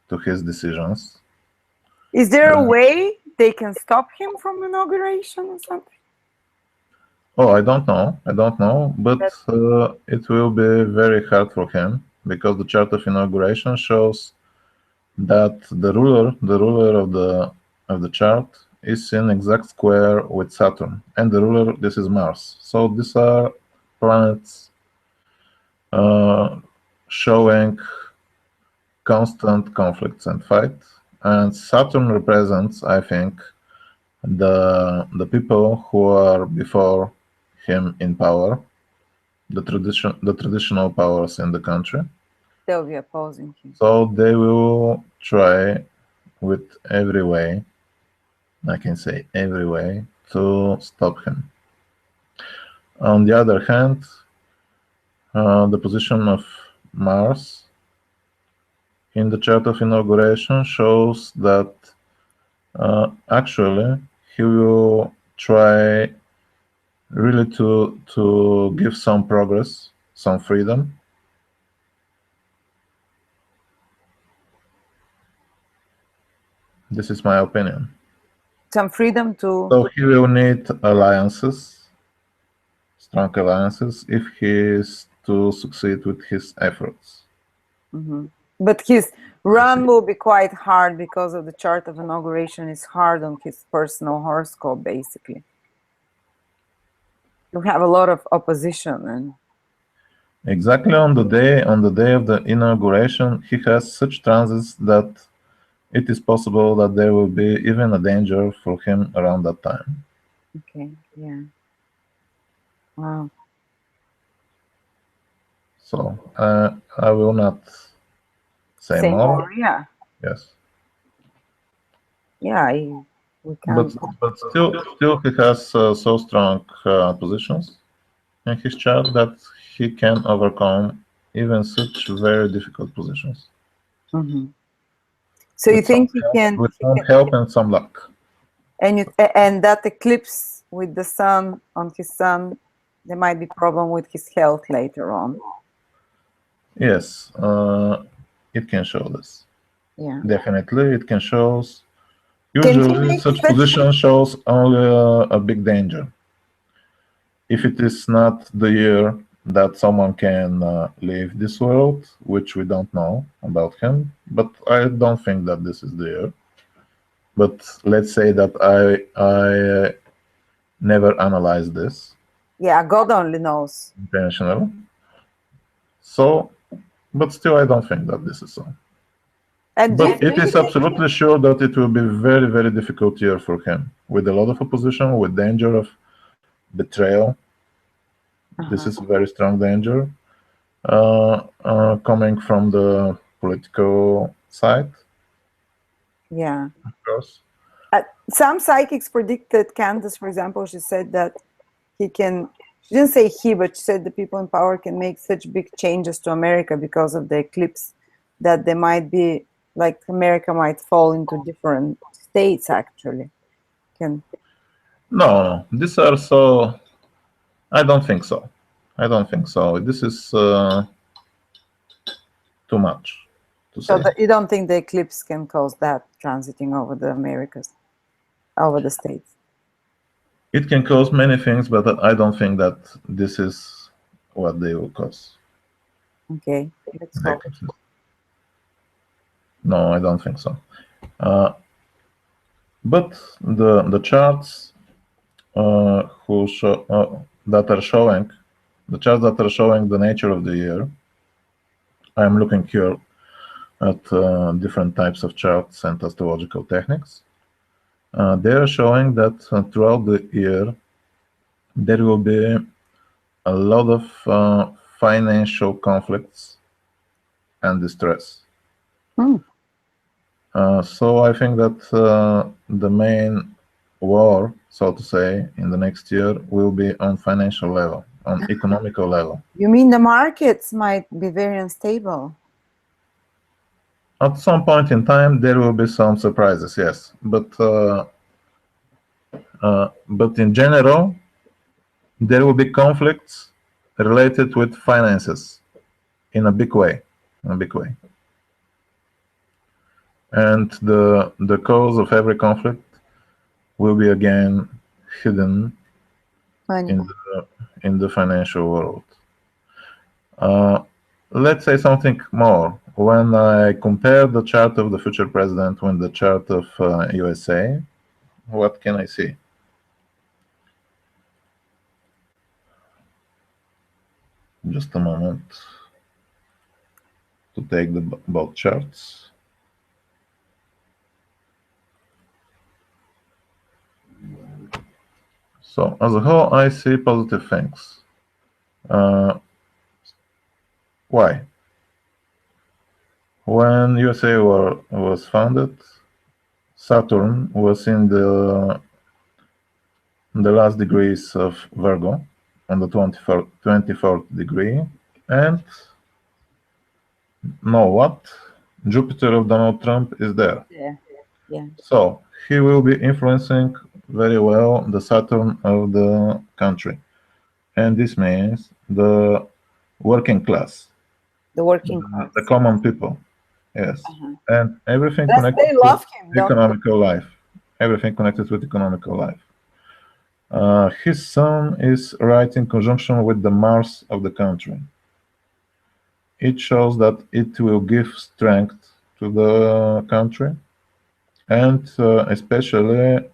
to his decisions. Is there a way they can stop him from inauguration or something? Oh, I don't know, but it will be very hard for him because the chart of inauguration shows that the ruler of the chart is in exact square with Saturn, and the ruler, this is Mars. So these are planets showing constant conflicts and fight, and Saturn represents, I think, the people who are before him in power, the traditional powers in the country. They'll be opposing him. So they will try with every way, I can say every way, to stop him. On the other hand, the position of Mars in the chart of inauguration shows that actually he will try really to give some progress, some freedom. This is my opinion. Some freedom to... So he will need alliances, strong alliances, if he is to succeed with his efforts. But his run will be quite hard because of the chart of inauguration is hard on his personal horoscope, basically. You have a lot of opposition and... Exactly on the day of the inauguration, he has such transits that it is possible that there will be even a danger for him around that time. Okay, yeah. Wow. So I will not say more. Yeah. Yes. Yeah, we can. But still he has so strong positions in his chart that he can overcome even such very difficult positions. So you think he can... With some help and some luck. And that eclipse with the sun on his sun, there might be problem with his health later on. Yes, it can show this. Yeah, definitely it can show. Usually such position shows only a big danger. If it is not the year that someone can leave this world, which we don't know about him, but I don't think that this is the year. But let's say that I never analyzed this. Yeah, God only knows. Intentional. So, but still, I don't think that this is so. And but it is absolutely sure that it will be very, very difficult year for him, with a lot of opposition, with danger of betrayal. This is a very strong danger coming from the political side. Yeah. Of course. Some psychics predicted Candace, for example, she said that he can, she didn't say he, but she said the people in power can make such big changes to America because of the eclipse that they might be, like America might fall into different states actually. No, these are so, I don't think so. I don't think so. This is too much to say. So you don't think the eclipse can cause that transiting over the Americas, over the states? It can cause many things, but I don't think that this is what they will cause. Okay, let's hope. No, I don't think so. But the charts that are showing the charts that are showing the nature of the year. I'm looking here at different types of charts and astrological techniques. They are showing that throughout the year there will be a lot of financial conflicts and distress. So I think that the main war, so to say, in the next year will be on financial level, on economical level. You mean the markets might be very unstable? At some point in time, there will be some surprises, yes. But in general, there will be conflicts related with finances in a big way, And the cause of every conflict will be again hidden in the financial world. Let's say something more. When I compare the chart of the future president with the chart of USA, what can I see? Just a moment to take the both charts. So as a whole, I see positive things. Why? When USA was founded, Saturn was in the last degrees of Virgo, on the 24th degree, and know what? Jupiter of Donald Trump is there. Yeah. So he will be influencing very well the Saturn of the country. And this means the working class. The working class. The common people. Yes. And everything They love him, with economical life. Everything connected with economical life. His sun is right in conjunction with the Mars of the country. It shows that it will give strength to the country, and especially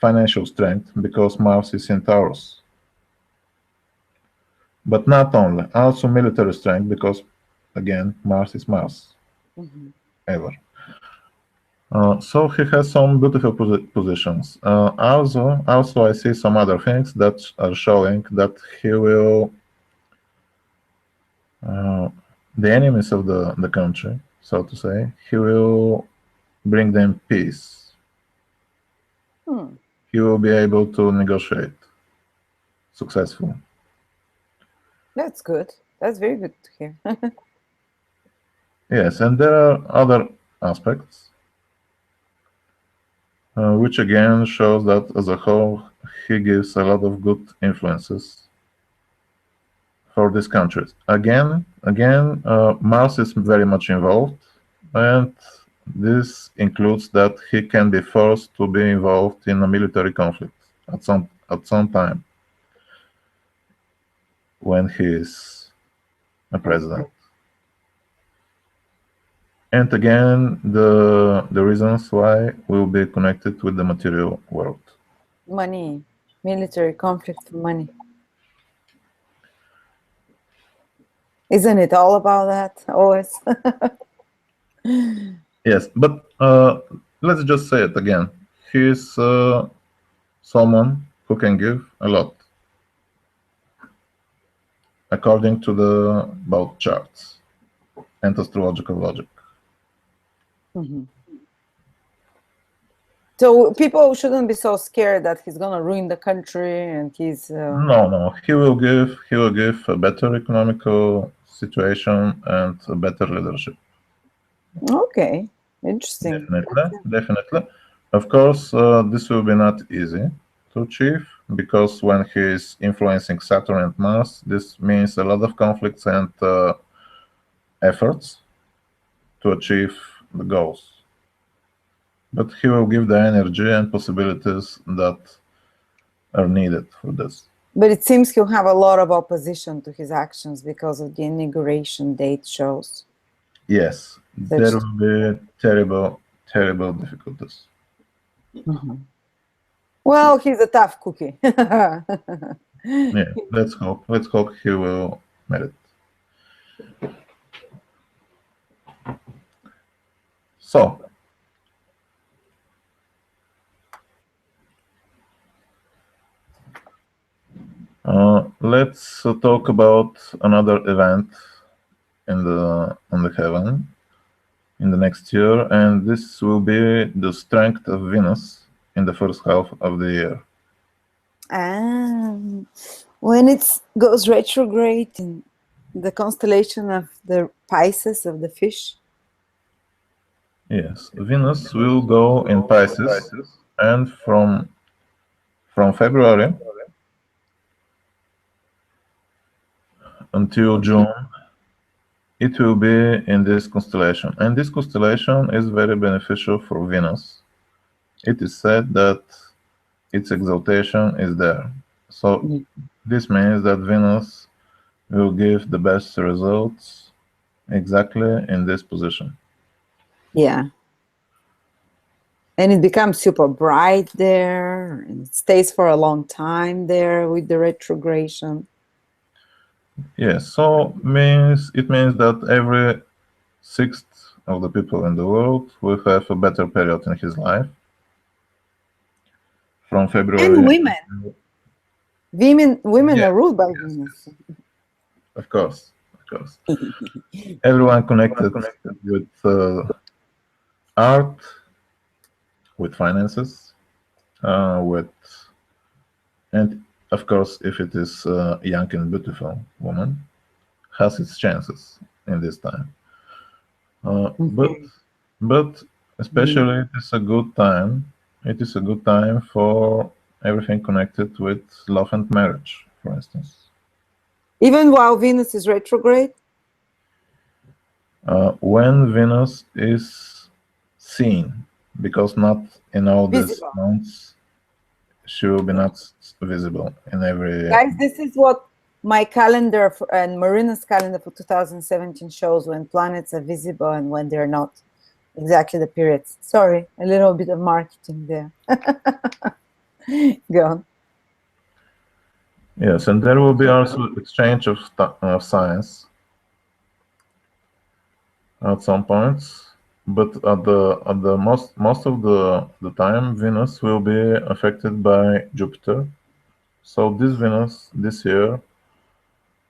financial strength, because Mars is in Taurus. But not only, also military strength, because again, Mars is Mars. Ever. So he has some beautiful positions. Also, I see some other things that are showing that he will, the enemies of the country, so to say, he will bring them peace. He will be able to negotiate successfully. That's good. That's very good to hear. Yes, and there are other aspects, which again shows that as a whole, he gives a lot of good influences for these countries. Again, Mars is very much involved, and this includes that he can be forced to be involved in a military conflict at some time. when he is a president. And again, the reasons why will be connected with the material world. Money, military conflict for money. Isn't it all about that always? Yes, but let's just say it again. He is someone who can give a lot, according to the both charts and astrological logic. Mhm. So people shouldn't be so scared that he's gonna ruin the country and he's. No, he will give a better economical situation and a better leadership. Okay, interesting. Definitely. Of course, this will be not easy to achieve because when he is influencing Saturn and Mars, this means a lot of conflicts and efforts to achieve the goals. But he will give the energy and possibilities that are needed for this. But it seems he'll have a lot of opposition to his actions because of the inauguration date shows. Yes, there will be terrible difficulties. Mm-hmm. Well, he's a tough cookie. Yeah, let's hope he will make it. So, let's talk about another event in the heaven in the next year, and this will be the strength of Venus in the first half of the year. When it goes retrograde in the constellation of the Pisces of the fish. Yes, Venus will go in Pisces, and from February until June, it will be in this constellation. And this constellation is very beneficial for Venus. It is said that its exaltation is there. So this means that Venus will give the best results exactly in this position. Yeah. And it becomes super bright there, and it stays for a long time there with the retrogradation. Yes, so it means that every sixth of the people in the world will have a better period in his life. From February. And women are ruled by Venus. Of course. Everyone connected with art, with finances, and of course, if it is a young and beautiful woman, has its chances in this time. But especially it is a good time. It is a good time for everything connected with love and marriage, for instance. Even while Venus is retrograde? When Venus is seen, because not in all these months she will be not visible in every. Guys, this is what my calendar and Marina's calendar for 2017 shows when planets are visible and when they're not. Exactly the periods. Sorry, a little bit of marketing there. Go on. Yes, and there will be also exchange of science at some points, but at the most of the time Venus will be affected by Jupiter. So this Venus this year,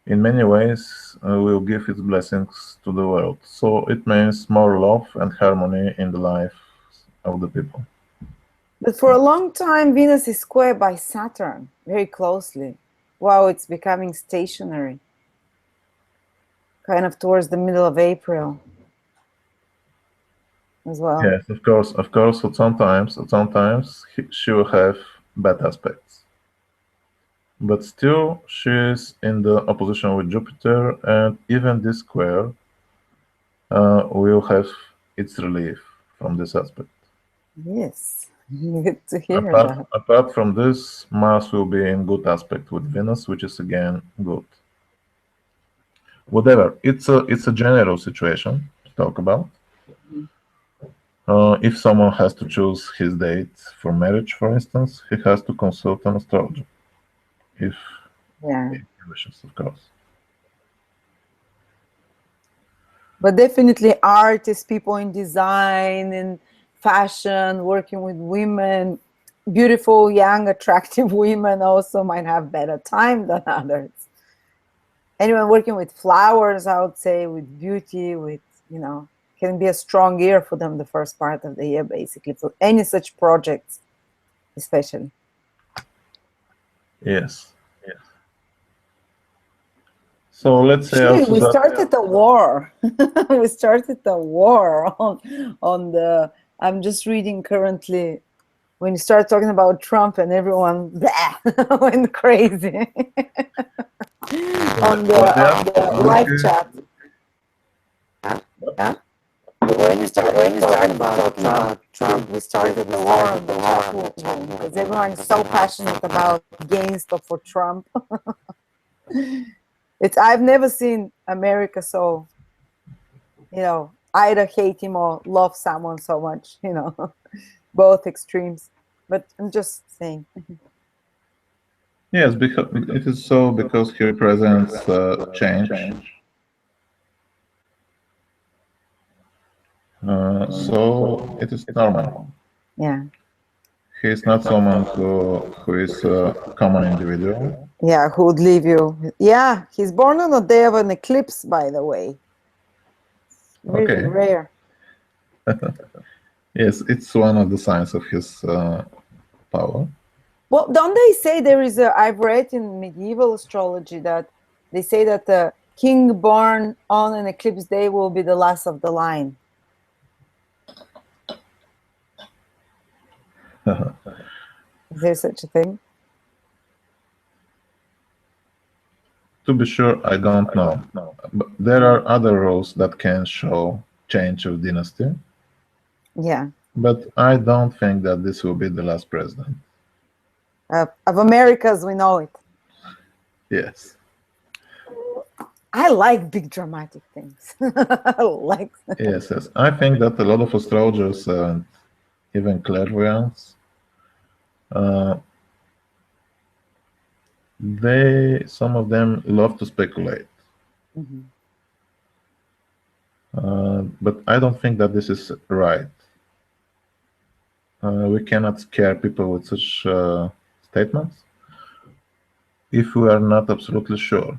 in many ways, will give its blessings to the world. So it means more love and harmony in the life of the people. But for a long time, Venus is squared by Saturn very closely, while it's becoming stationary, kind of towards the middle of April as well. Yes, of course. But sometimes she will have bad aspects. But still, she is in the opposition with Jupiter, and even this square will have its relief from this aspect. Yes, good to hear that. Apart from this, Mars will be in good aspect with Venus, which is again good. whatever. It's a general situation to talk about. If someone has to choose his date for marriage, for instance, he has to consult an astrologer. If he wishes, of course. But definitely artists, people in design and fashion, working with women, beautiful, young, attractive women also might have better time than others. Anyone working with flowers, I would say, with beauty, with, can be a strong year for them the first part of the year, basically, for any such projects, especially. Yes. So let's say Actually, also we that started the war. We started the war on the. I'm just reading currently. When you start talking about Trump and everyone went crazy on the live chat. Yeah. When you start about Trump, we started the war on the chat because everyone is so passionate about against or for Trump. I've never seen America so, either hate him or love someone so much, both extremes. But I'm just saying. yes, because it is so because he represents change. So it is normal. Yeah. He is not someone who is a common individual. Yeah, who would leave you? Yeah, he's born on the day of an eclipse, by the way. Really Okay. rare. Yes, it's one of the signs of his power. Well, don't they say there is I've read in medieval astrology that they say that the king born on an eclipse day will be the last of the line. Is there such a thing? To be sure, I don't know. But there are other rules that can show change of dynasty. Yeah. But I don't think that this will be the last president. Of America as we know it. Yes. I like big dramatic things. I like Yes. I think that a lot of astrologers and even clairvoyants, some of them love to speculate. But I don't think that this is right. We cannot scare people with such statements if we are not absolutely sure.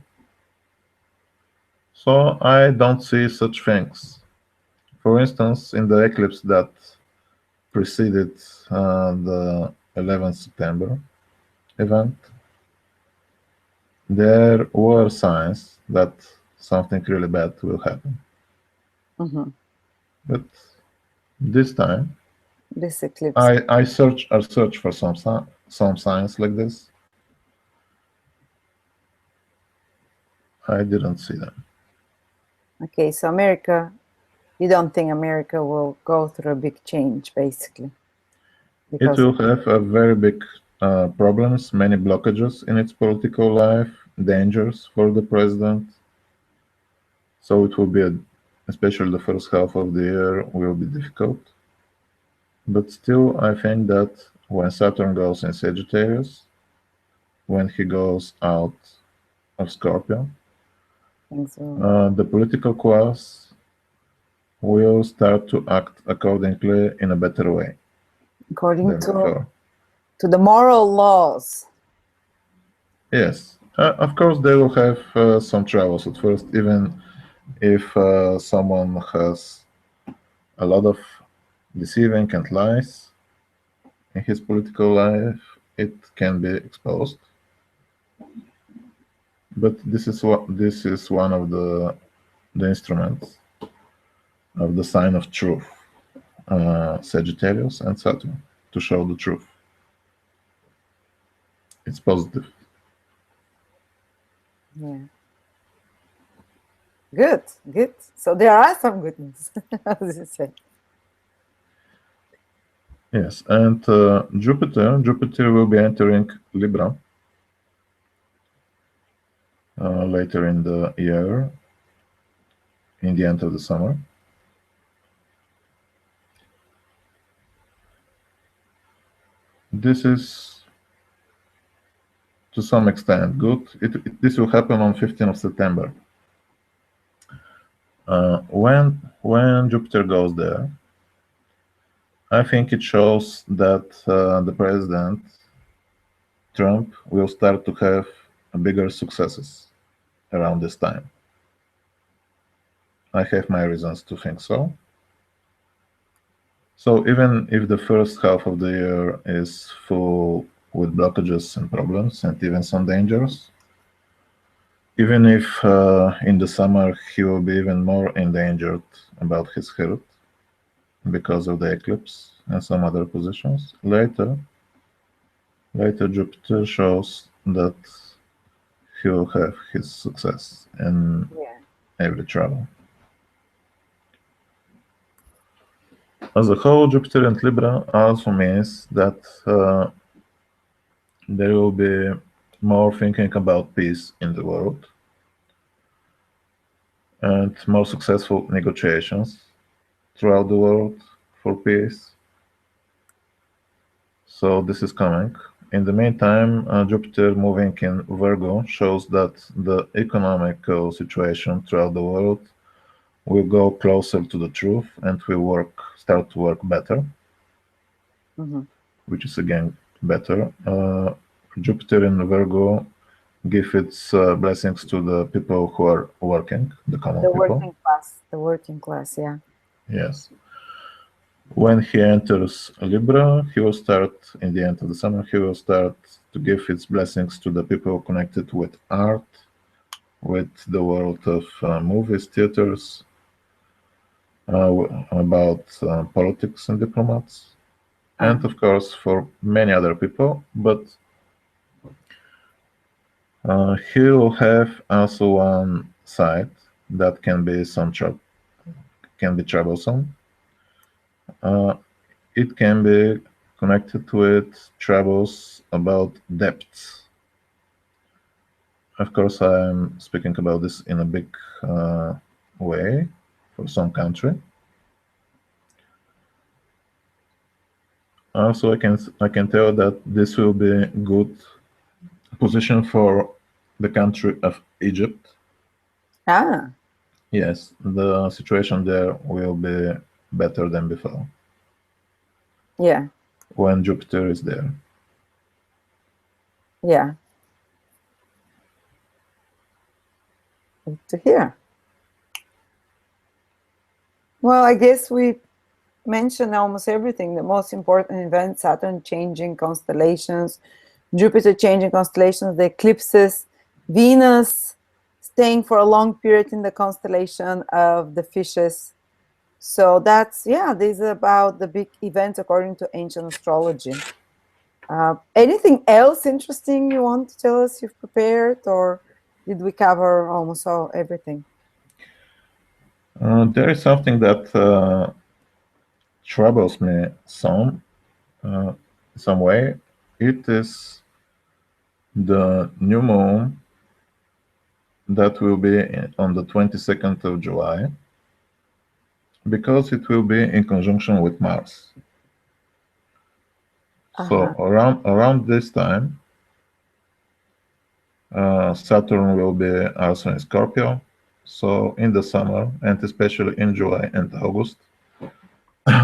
So I don't see such things. For instance, in the eclipse that preceded the 11th September event, there were signs that something really bad will happen. But this time, this eclipse. I search for some signs like this. I didn't see them. Okay, so America, you don't think America will go through a big change, basically? It will have a very big problems, many blockages in its political life, dangers for the president. So it will be, especially the first half of the year, will be difficult. But still, I think that when Saturn goes in Sagittarius, when he goes out of Scorpio, the political class will start to act accordingly in a better way. According to the moral laws. Yes, of course they will have some troubles at first, even if someone has a lot of deceiving and lies in his political life, it can be exposed. But this is one of the instruments of the sign of truth, Sagittarius and Saturn, to show the truth. It's positive. Yeah. Good. So there are some good news, as you said. Yes, and Jupiter will be entering Libra later in the year. in the end of the summer. This is to some extent good. This will happen on 15th of September. When Jupiter goes there, I think it shows that the president, Trump, will start to have bigger successes around this time. I have my reasons to think so. So even if the first half of the year is full with blockages and problems and even some dangers, even if in the summer he will be even more endangered about his health because of the eclipse and some other positions, later Jupiter shows that he will have his success in every travel. As a whole, Jupiter and Libra also means that there will be more thinking about peace in the world and more successful negotiations throughout the world for peace. So this is coming. In the meantime, Jupiter moving in Virgo shows that the economical situation throughout the world will go closer to the truth and will start to work better, which is again better. Jupiter in Virgo give its blessings to the people who are working, the common people. The working class, yeah. Yes. When he enters Libra, he will start, in the end of the summer, he will start to give its blessings to the people connected with art, with the world of movies, theaters, about politics and diplomats, and of course for many other people. But he will have also one side that can be troublesome. It can be connected with troubles about debts. Of course, I'm speaking about this in a big way for some country. Also, I can tell that this will be good position for the country of Egypt. Yes, the situation there will be better than before. Yeah. When Jupiter is there. Yeah. Good to hear. Well, I guess we mentioned almost everything. The most important events: Saturn changing constellations, Jupiter changing constellations, the eclipses, Venus staying for a long period in the constellation of the fishes. So that's, this is about the big events according to ancient astrology. Anything else interesting you want to tell us you've prepared, or did we cover almost everything? There is something that troubles me some way. It is the new moon that will be on the 22nd of July, because it will be in conjunction with Mars. So around this time, Saturn will be also in Scorpio. So in the summer, and especially in July and August,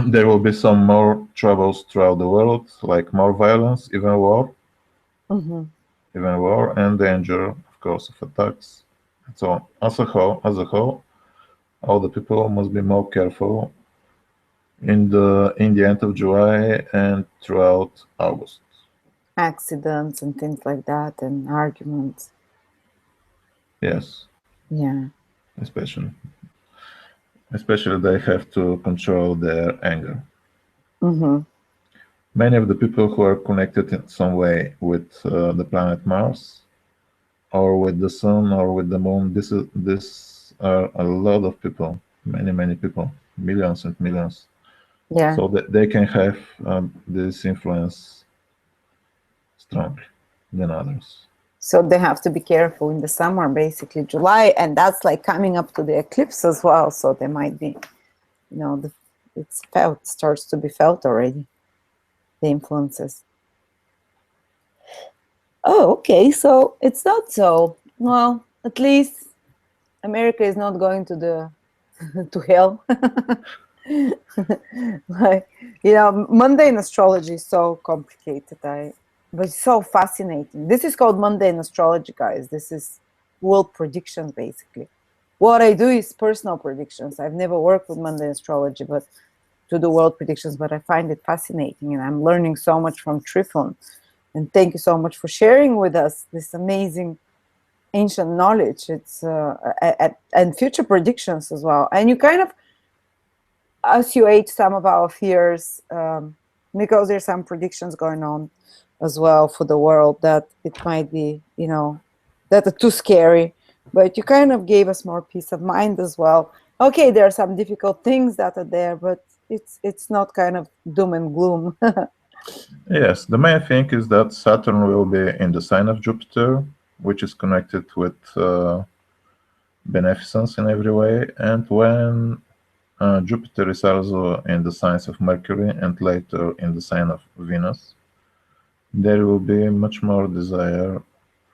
there will be some more troubles throughout the world, like more violence, even war, and danger, of course, of attacks. So as a whole, all the people must be more careful in the end of July and throughout August. Accidents and things like that, and arguments. Yes. Yeah. Especially they have to control their anger. Many of the people who are connected in some way with the planet Mars, or with the sun, or with the moon, this are a lot of people, many people, millions and millions. Yeah. So that they can have this influence strongly than others. So they have to be careful in the summer, basically July, and that's like coming up to the eclipse as well. So there might be, you know, it's felt, starts to be felt already, the influences. Oh, okay. So it's not so well. At least America is not going to the to hell. Like, you know, mundane astrology is so complicated. But it's so fascinating. This is called mundane astrology, guys. This is world predictions, basically. What I do is personal predictions. I've never worked with mundane astrology, but to do world predictions. But I find it fascinating, and I'm learning so much from Trifon. And thank you so much for sharing with us this amazing ancient knowledge. It's and future predictions as well. And you kind of assuage some of our fears, because there's some predictions going on as well for the world that it might be, you know, that are too scary. But you kind of gave us more peace of mind as well. Okay, there are some difficult things that are there, but it's not kind of doom and gloom. Yes, the main thing is that Saturn will be in the sign of Jupiter, which is connected with beneficence in every way. And when Jupiter is also in the signs of Mercury and later in the sign of Venus, there will be much more desire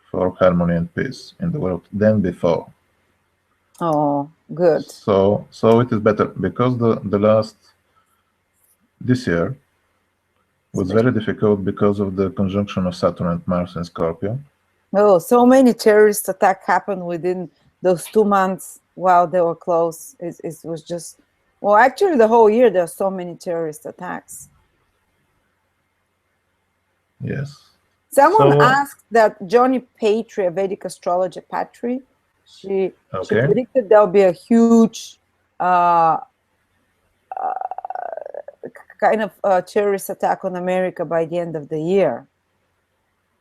for harmony and peace in the world than before. Oh, good. So it is better because this year was very difficult because of the conjunction of Saturn and Mars in Scorpio. Oh, so many terrorist attacks happened within those 2 months while they were close. It was just, well, actually the whole year there are so many terrorist attacks. Yes. Someone asked that Johnny Patry, a Vedic astrologer, Patry, she predicted there'll be a huge kind of terrorist attack on America by the end of the year.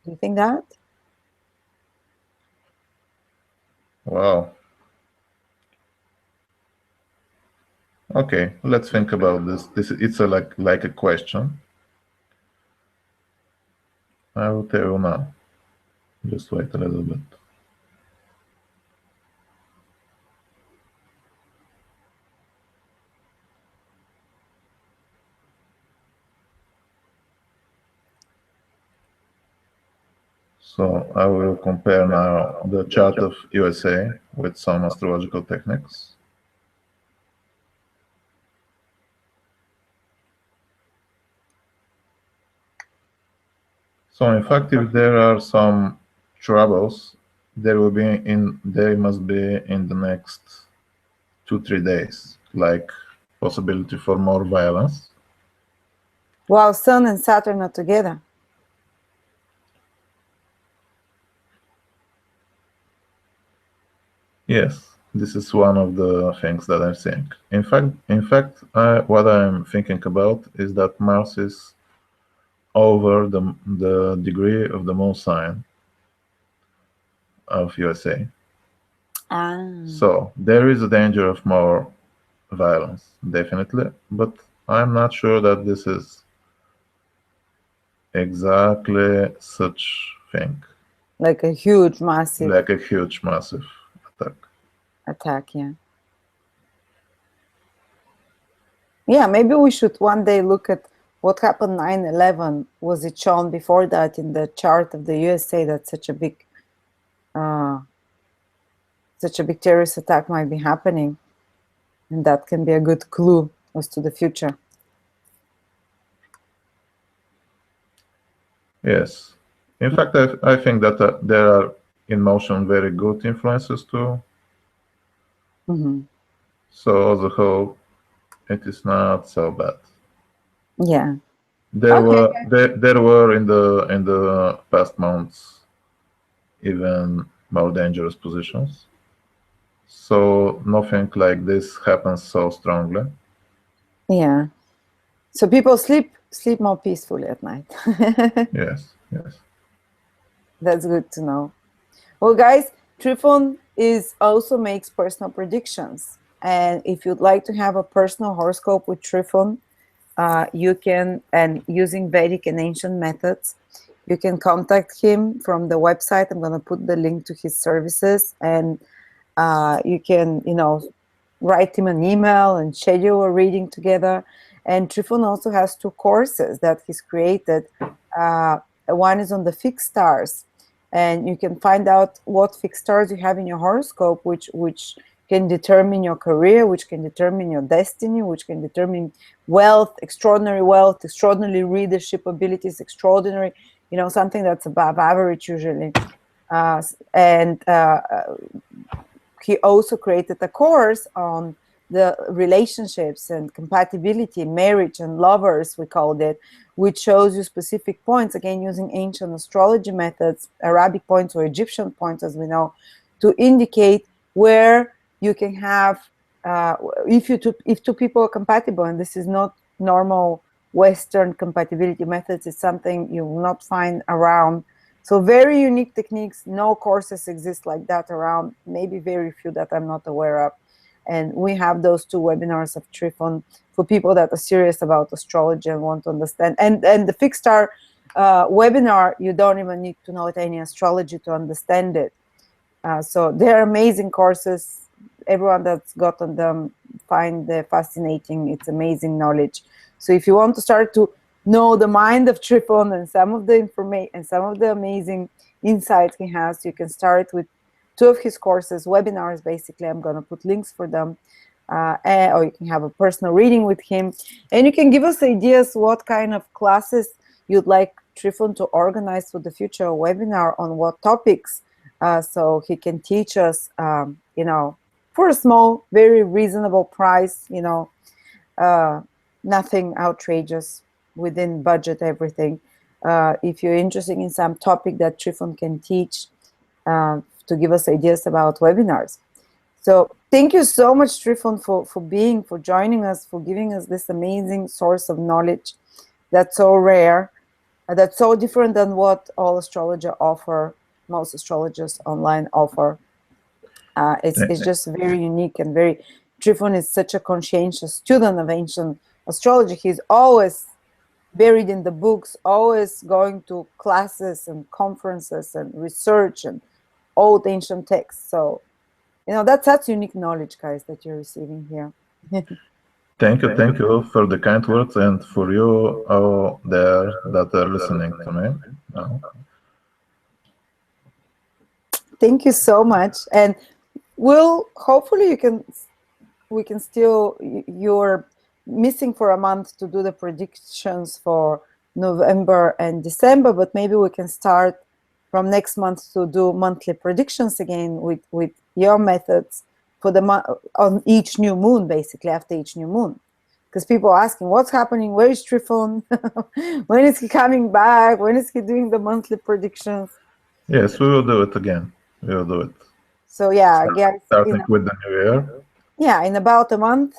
Do you think that? Wow. Okay, let's think about this. It's like a question. I will tell you now. Just wait a little bit. So I will compare now the chart of USA with some astrological techniques. So in fact, if there are some troubles, they must be in the next 2-3 days, like possibility for more violence. While Sun and Saturn are together. Yes, this is one of the things that I think. In fact, what I'm thinking about is that Mars is over the degree of the moon sign of USA. So there is a danger of more violence, definitely, but I'm not sure that this is exactly such thing. Like a huge, massive. Like a huge, massive attack, yeah. Yeah, maybe we should one day look at what happened 9/11. Was it shown before that in the chart of the USA that such a big terrorist attack might be happening? And that can be a good clue as to the future. Yes. In fact, I think that there are in motion very good influences too. So as a whole, it is not so bad. Yeah. There were in the past months even more dangerous positions. So nothing like this happens so strongly. Yeah. So people sleep more peacefully at night. Yes. That's good to know. Well, guys, Trifon also makes personal predictions. And if you'd like to have a personal horoscope with Trifon, you can, and using Vedic and ancient methods, You can contact him from the website. I'm going to put the link to his services, and you can, write him an email and schedule a reading together. And Trifon also has 2 courses that he's created. One is on the fixed stars, and you can find out what fixed stars you have in your horoscope, which can determine your career, which can determine your destiny, which can determine wealth, extraordinary leadership abilities, extraordinary, something that's above average usually. He also created a course on the relationships and compatibility, marriage and lovers, we called it, which shows you specific points, again, using ancient astrology methods, Arabic points or Egyptian points, as we know, to indicate where you can have, if 2 people are compatible, and this is not normal Western compatibility methods, it's something you will not find around. So very unique techniques. No courses exist like that around, maybe very few that I'm not aware of. And we have those 2 webinars of Trifon for people that are serious about astrology and want to understand. And the fixed star webinar, you don't even need to know any astrology to understand it. So they're amazing courses. Everyone that's gotten them find them fascinating. It's amazing knowledge. So if you want to start to know the mind of Trifon and some of the information and some of the amazing insights he has, you can start with 2 of his courses, webinars, basically. I'm going to put links for them. Or you can have a personal reading with him. And you can give us ideas what kind of classes you'd like Trifon to organize for the future, a webinar on what topics, so he can teach us, for a small, very reasonable price, nothing outrageous, within budget, everything. If you're interested in some topic that Trifon can teach, to give us ideas about webinars. So thank you so much, Trifon, for joining us, for giving us this amazing source of knowledge that's so rare, that's so different than what all astrologers offer, most astrologers online offer. It's just very unique and very, Trifon is such a conscientious student of ancient astrology. He's always buried in the books, always going to classes and conferences and research and old ancient texts. So, that's unique knowledge, guys, that you're receiving here. Thank you for the kind words, and for you all there that are listening to me. Thank you so much, and hopefully we can still, you're missing for a month to do the predictions for November and December, but maybe we can start from next month to do monthly predictions again with your methods for the month on each new moon, basically after each new moon, because people are asking what's happening, where is Trifon, when is he coming back, when is he doing the monthly predictions? Yes, we will do it again. We will do it. So yeah, guys, starting with the new year. Yeah, in about a month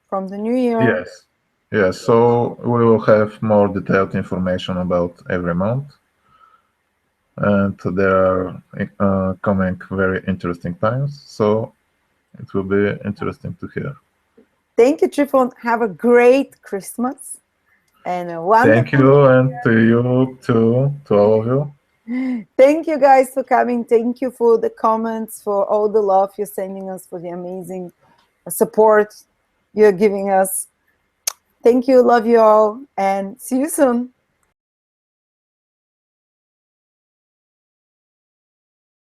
from the new year. Yes. So we will have more detailed information about every month, and there are coming very interesting times. So it will be interesting to hear. Thank you, Trifon. Have a great Christmas and a wonderful. Thank you, and to you too, to all of you. Thank you guys for coming. Thank you for the comments, for all the love you're sending us, for the amazing support you're giving us. Thank you. Love you all, and see you soon.